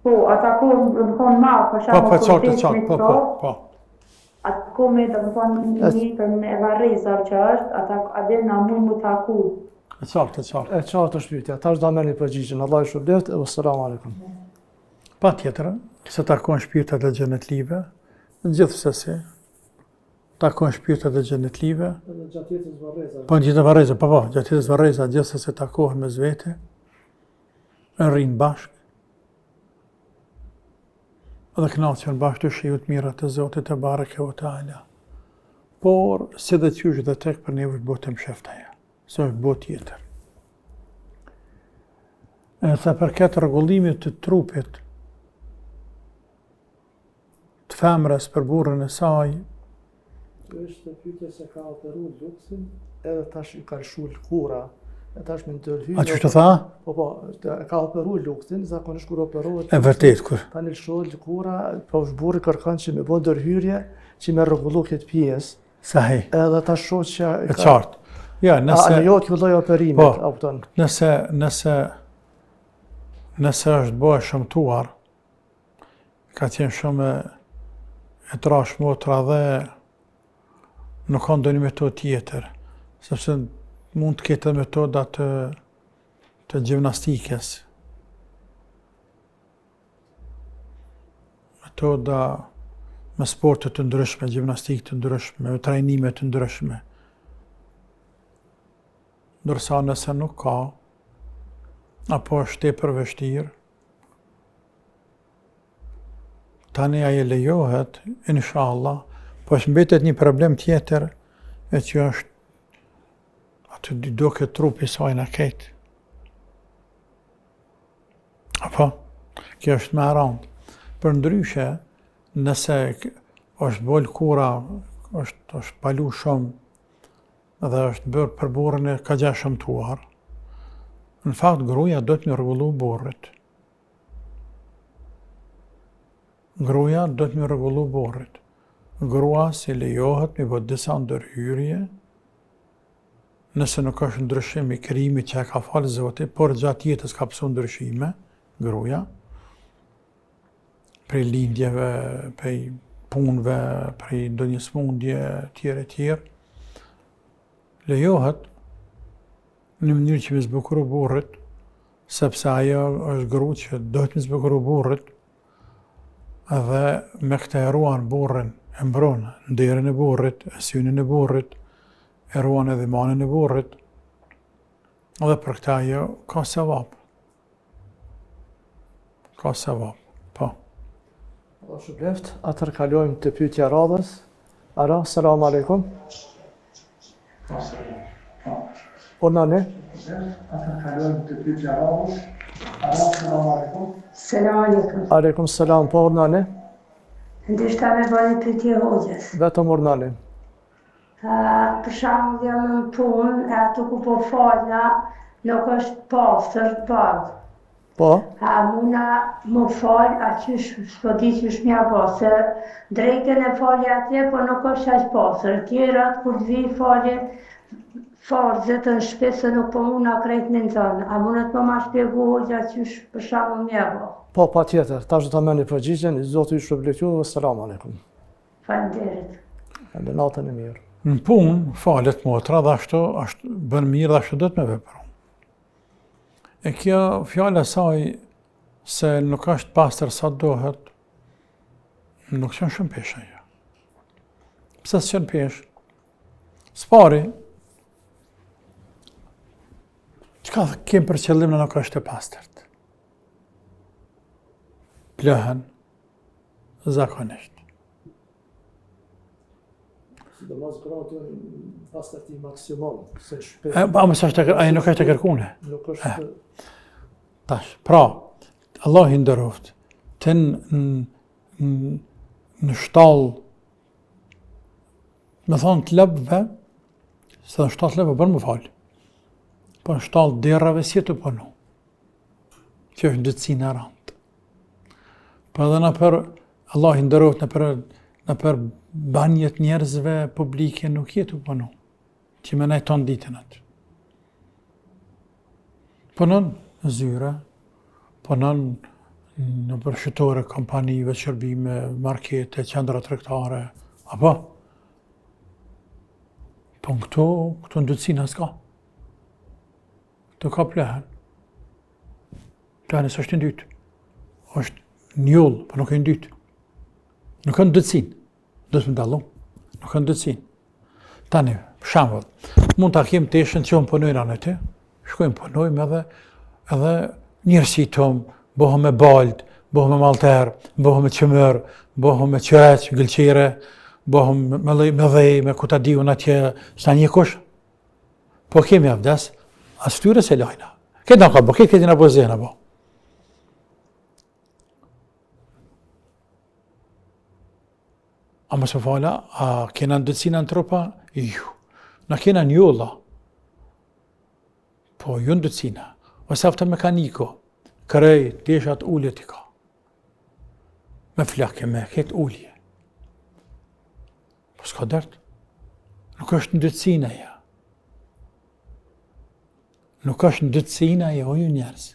Po, atakohen më thonë ma, për shamë po. Atakome dhe më thonë njëtën e varresar që është, adhe në mund më taku. E qartë. E qartë është pyetja, ta është da merrni përgjigjen. Allah i shpëlbeft, wassalamu alaikum. Pa tjetër, se takojnë shpirtat e xhenetlive, gjithsesi, takojnë shpirtat e xhenetlive. Edhe gjatë jetës varreza. Po në varreza, gjatë jetës varreza, gjithsesi takohen me zvete, rrinë bashkë, edhe knaqen bashkë të shiut mirat të Zotit e bareke o ta'ala. Por, si dhe qysh dhe tek për neve botë më sheftaja, se është botë tjetër. E sa për këtë rregullimit të trupit, të femrës për burrën e saj. Është pyetja se ka operuar luksin, edhe tash i ka lshu lkura, e tash me ndërhyrje. A ç'është tha? Po, ka operuar luksin, zakonisht kur operohet. E vërtet kur. Tani lshu lkura, po burri kërkon që me bë ndërhyrje, që me rregullu këtë pjesë. Sahi. Edhe tash shoqja e qartë. Ja, nëse a lejohet ky lloj operimit, a kupton? Nëse është bëhe shëmtuar, ka qenë shumë e trash motra dhe nuk ka ndonjë metodë tjetër, sepse mund të ketë metoda të gjimnastikës. Metoda me sporte të ndryshme, gjimnastikë të ndryshme, me trajnime të ndryshme. Ndërsa nëse nuk ka, apo është tepër vështirë, tani ajo lejohet, inshallah, po është mbetet një problem tjetër, e që është aty do këtë trupi saj në ketë. Apo, kjo është me rëndë. Për ndryshe, nëse është bol kura, është palu shumë, dhe është bërë për burrën e ka gja shëmtuar, në fakt gruaja do të më rregullu burrit. Grua si lejohet me bë disa ndërhyrje, nëse nuk është ndryshim i krijimit që e ka falë Zoti, por gjatë jetës ka pësu ndryshime, gruaja, prej lindjeve, prej punëve, prej ndonjë smundje tjere, lejohet në mënyrë që me zbukuru burrit, sepse ajo është gru që do të me zbukuru burrit, edhe me këtë e ruan burrin, e mbron nderin e burrit, e synin e burrit, e ruan edhe imanin e burrit, edhe për këtë ajo ka sevap. Po. Allah shpëlbeft, atër kalojmë të pyetja radhës. Alo, selamu alaikum. Ornane. Atër kalojmë të pyetja radhës. Alo, selamu alaikum. Selamu alaikum. Aleikum selam, po Ornane. Ndishta me bëni pyetje hoxhës. Vetëm Ornane. Për shembull jam në punë, e ato ku po falna nuk është pastër bardh. Po? Muna më falë, a qysh s'po di qysh mja po, se drejtën e falje atje, po nuk është aq pastër. Tjerat kur të vi falje, farzët në shtëpi se nuk po muna krejt në nëzanë. A mundet më ma shpjegu hoxha qysh për shembull mja po? Po, pa tjetër. Ta është të merrni përgjigjen, Zoti ju shpërbleqju dhe selamu alaikum. Faleminderit. Edhe natën e mirë. Në punë, falet motra dhe ashtu bën mirë dhe ashtu do të me vepru. E kjo fjala saj se nuk është pastër sa dohet, nuk qënë shumë pesha jo. Pse së qënë pesh? Spari, qka kemë për qëllim në nuk është e pastërt? Plëhen, zakonisht. Sidomos gratën pas të ti maksimum, se shpet. Ajo nuk është e kërkune. Nuk është... Tash, pra, Allah i ndëroft, të në shtallë, me thonë të lëbëve, se në shtallë të lëbëve bërë më falë, po në shtallë derave si të punu, që është ndëtësi në randë. Po edhe në për, Allah i ndëroft, në për banjet njerëzve publike nuk jetë të punu, që me nejton ditën atë. Punon në zyre, punon në përshëtore kompanive, shërbime, markete, qendra tregtare, apo? Po në këto ndëtësina s'ka. Këto ka plehen. Plehen është në dytë. është njollë, po nuk e në dytë. Nuk e në ndëtësin. Do të më dallu. Nuk e në ndëtësin. Tani, për shembull, mund ta kem teshën që unë punojnë anë ty, shkojmë punojmë edhe njerësi tomë, bohëm me bald, bohëm me malter, bohëm me qëmër, bohëm me qëreq, gëlqire, bohëm me dhej, me kuta diun atje, s'na një kush. Po kemi avdes, as tyre se lajna. Këtë në ka bo, këtë në bo zena bo. A mos më fala, a kena ndëtsina në trupa? Ju. Na kena njolla. Po ju ndëtsina. Ose aftë mekaniko, kërëj, teshat ulljet i ka. Me flake, me këtë ullje. Po s'ka dërt. Nuk është ndëtsina ja. Nuk është ndëtsina ja, o ju njerëz.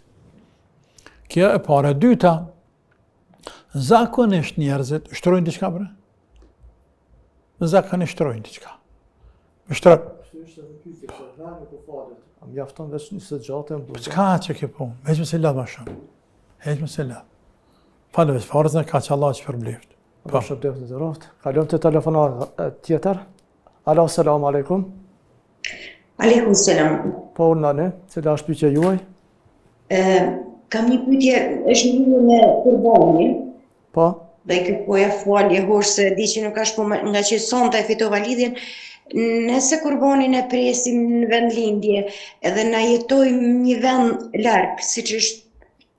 Kjo e para. Dyta, zakonisht njerëzit shtrojnë diçka bre? Zakonisht shtrojnë diçka. A mjafton veç 20 gjatë në bluzë. Çka që ke punë? Veç me selat ma shumë. Veç me selat. Falë veç farzën, ka që Allah që përbleft. Po shërblet në të roftë. Kalëm të telefonat tjetër. Alo, selamu alaikum. Aleikum selam. Po unë nane, cila është pyetja juaj? Kam një pyetje, është lidhur me kurbanin. Po. Dhe i kërkoja falje, hosh se di që nuk është po nga që sonte e fitova lidhjen. Nëse kurbanin e presim në vend lindje edhe na jetojmë një vend larg, siç është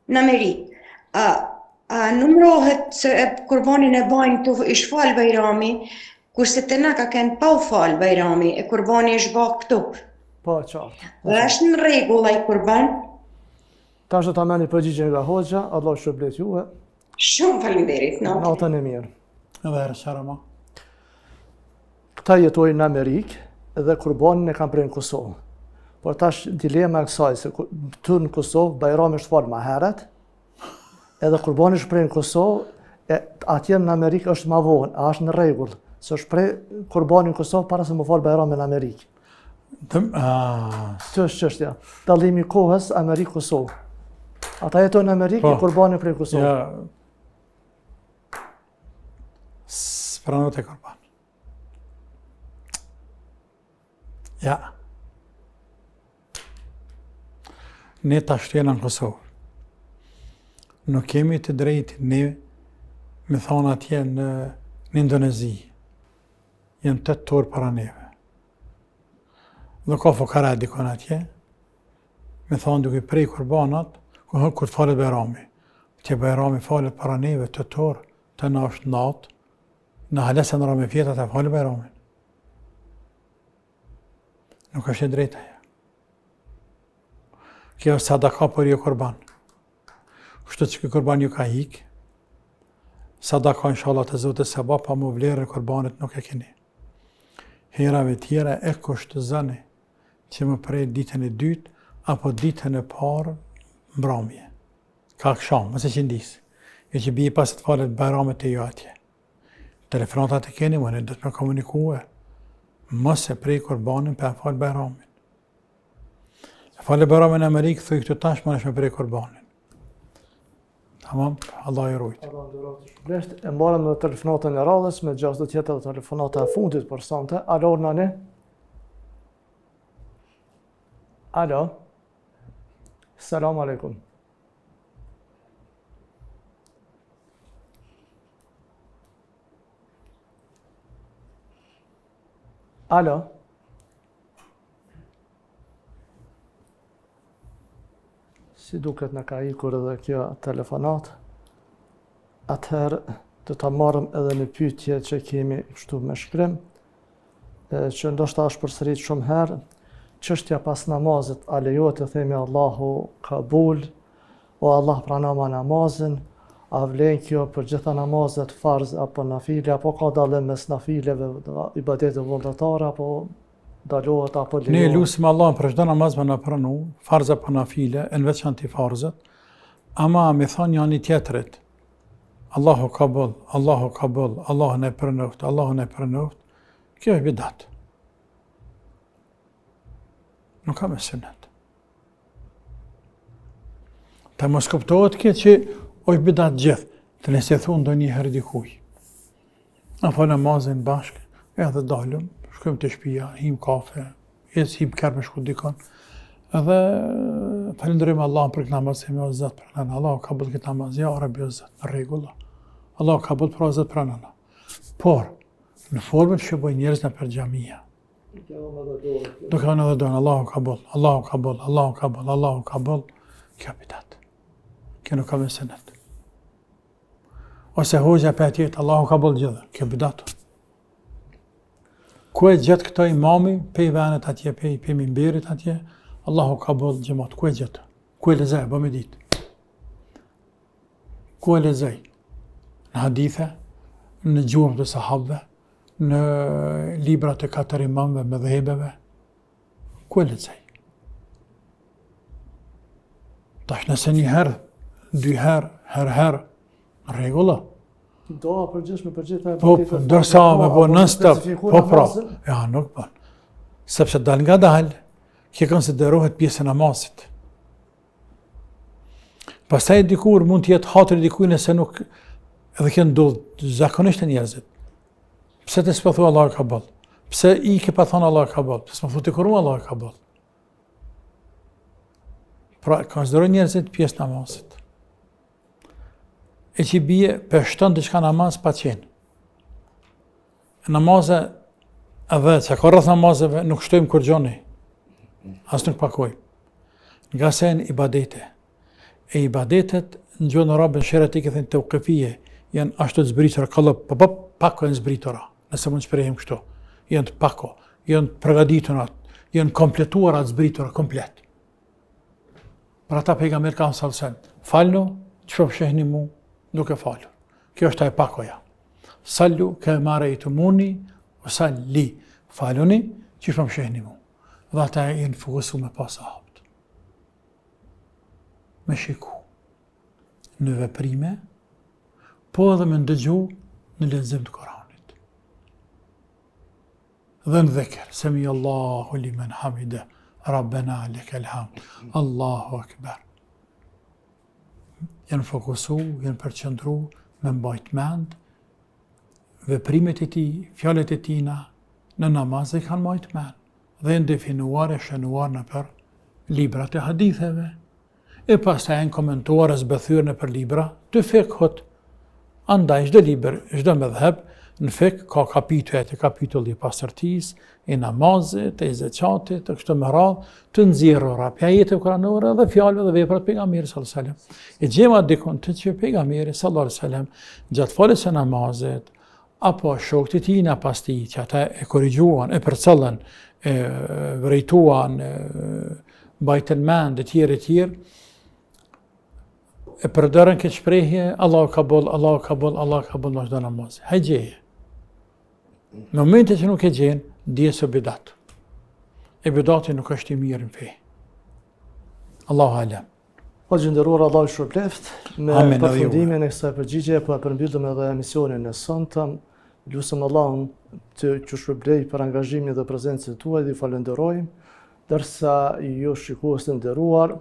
në Amerikë, a numërohet se kurbanin e bajnë këtu ish fal Bajrami, kurse te na ka kënë pa u fal Bajrami, e kurbani ish bë këtu. Po, qartë. Dhe është në rregull ai kurban? Tash do ta merrni përgjigjen nga hoxha, Allah shpërblet juve. Shumë faleminderit, natën e mirë. Edhe rësharama. Këta jetojnë në Amerikë dhe kurbanin e kanë prej në Kosovë. Por tash dilema e kësaj se këtu në Kosovë Bajrami është falë ma heret, edhe kurbani është prej në Kosovë, atje në Amerikë është ma vonë, a është në rregull, se është prej kurbani në Kosovë para se më falë Bajrami në Amerikë. Këtë është çështja. Dallimi kohës Amerikë-Kosovë. Ata jetojnë në Amerikë, kurbani prej Kosovë. S'pranot e kurban. Ja. Ne tash jena në Kosovë. Nuk kemi të drejtë ne me thonë atje në Indonezi. Jem 8 orë para neve. Dhe ka fukara dikon atje, me thonë duke prej kurbanat, kur të falet Bajrami. Që Bajrami falet para neve 8 orë, të na është natë, në halesën në rame fjetat e falet Bajrami. Nuk është e drejta ja. Kjo është sadaka për jo kurban. Kështu që kurban ju ka hikë, sadaka inshallah të Zotit se ba pa më vlerë kurbanit nuk e keni. Herave tjera e kushtëzani që më prej ditën e dytë apo ditën e parë mbrëmje. Ka kësham, mëse që ndisë. Jo që bije pas të falet Bajramit e jo atje. Telefonatat e keni, më në do të me komunikue. Mëse prej kurbanin për e falë Bajramin. E falë Bajramin në Amerikë, thuj këtu tash më nëshme prej kurbanin. Tamam, Allah i rujtë. E mbarëm në telefonatën e radhës, me 60 tjetër telefonata e fundit për sante. Alo, nani? Alo? Selamu alaikum. Alo. Si duket në ka ikur edhe kjo telefonat, atëherë të ta marrëm edhe në pyetje që kemi kështu me shkrim, që ndoshta është përsërit shumë herë, çështja pas namazit, a lejohet të themi Allahu kabul, o Allah pranoma namazin, a vlen kjo për gjitha namazet farz apo nafile, apo ka dallim mes nafileve dhe ibadete vullnetare, apo dalohet apo lejohet? Ne lusim Allahun për çdo namaz me na pranu, farz apo nafile, në veçantë farzat, ama me thonë janë tjetërit. Allahu kabul, Allahu kabul, Allahu ne pranoft, Allahu ne pranoft. Kjo është bidat. Nuk ka me sunet. Ta mos kuptohet kjo që është bidat gjithë, të nëse thonë do një herë dikuj. Apo namazin bashkë, edhe dalëm, shkojmë të shtëpia, him kafe, him kërë me shku dikon. Edhe falenderojmë Allahun për këtë namaz, me o Zot pranon. Allahu kabul këtë namaz, ja Rabbi o Zot, në rregull. Allahu kabul për o Zot pranon. Por në formën që bëjnë njerëz në për xhamia. Do kanë edhe don, Allahu kabul, Allahu kabul, Allahu kabul, Allahu kabul. Kjo bidat. Kjo nuk ka me sunet. Ose hoxha për atjet, Allahu kabul gjithë, kjo bidat. Ku e gjetë këto imami, pe i venet atje, pe i mimberit atje, Allahu kabul gjemat, ku e gjetë? Ku e lezaj, bëmë ditë? Ku e lezaj? Në hadithe, në gjuhëm të sahabëve, në librat e 4 imamëve me dhehebeve, ku e lezaj? Tash nëse një herë, 2 herë, herë, në regullë. Do përgjithshme për gjitha Po, ndërsa me po non-stop, po pra, ja nuk bën. Sepse dal nga dalë, kjo konsiderohet pjesë e namazit. Pastaj dikur mund të jetë hatri dikujt nëse nuk edhe kjo ndodh zakonisht e njerëzit. Pse të s'po thua Allahu kabul? Pse i ke pa thonë Allahu kabul? Pse s'po thotë kur Allahu kabul? Pra konsiderojnë njerëzit pjesë e namazit. E që bie peshton diçka namaz pa qenë. Namaze edhe që ka rreth namazeve nuk shtojmë kur gjoni, as nuk pakojmë. Nga se në ibadete. E ibadetet në gjuhën arabe në sheretike thënë tauqifie, janë ashtu të zbritura, kallop, pako janë zbritura, nëse mund të shprehim kështu. Janë të pako, janë të përgatitura, janë kompletuara të zbritura komplet. Për ata pejgamberi ka thënë, falnu, çfarë shehni mu, duke falur. Kjo është e pakoja. Sallu ke marejtumuni, o salli. Faluni, që shumë shehni mu. Dhe ata e në fokusu me pas sahabët. Me shiku. Në veprime, po edhe me ndëgju në lexim të Koranit. Dhe në dhekër, semi Allahu limen hamide, Rabbena lekel hamd, Allahu akbar. Janë fokusu, janë përqëndru me mbajt mend, veprimet e tij, fjalët e tina në namaz e kanë mbajt mend dhe janë definuar e shënuar në për librat e haditheve. E pastaj janë komentuar e zbethyer në për libra të fikhut. Andaj çdo libër, çdo mëdhëb në fik ka kapitulli i pastërtisë, e namazit, e zeqatit, të kështu me radhë, të nxjerrura, për ajete kuranore dhe fjalëve dhe veprat pejgamberit sallallahu alajhi wasallam. E gjema dikon të që pejgamberi sallallahu alajhi wasallam gjatë faljes së namazit apo shokët e tij pas tij që ata e korrigjuan, e përcëllën, e vërejtuan, mbajtën mend e tjerë, e përdorën këtë shprehje Allahu kabul, Allahu kabul, Allahu kabul në çdo namaz. Hajgjeje. Në momentin që nuk e gjen, dije se bidat. E bidati nuk është i mirë në fe. Allahu alem. O gjëndëruar, Allahu shpërbleft me përfundimin e kësaj përgjigje, po e përmbyllëm edhe emisionin e sonte. Lutem Allahun të shpërblej për angazhimin dhe prezencën tuaj dhe falenderojmë, dërsa ju shikues të nderuar,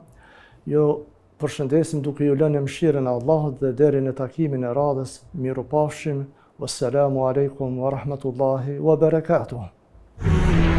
ju përshëndesim duke ju lënë mëshirën e Allahut dhe deri në takimin e radhës. Mirupafshim. Wassalamu alaikum wa rahmatullahi wa barakatuh.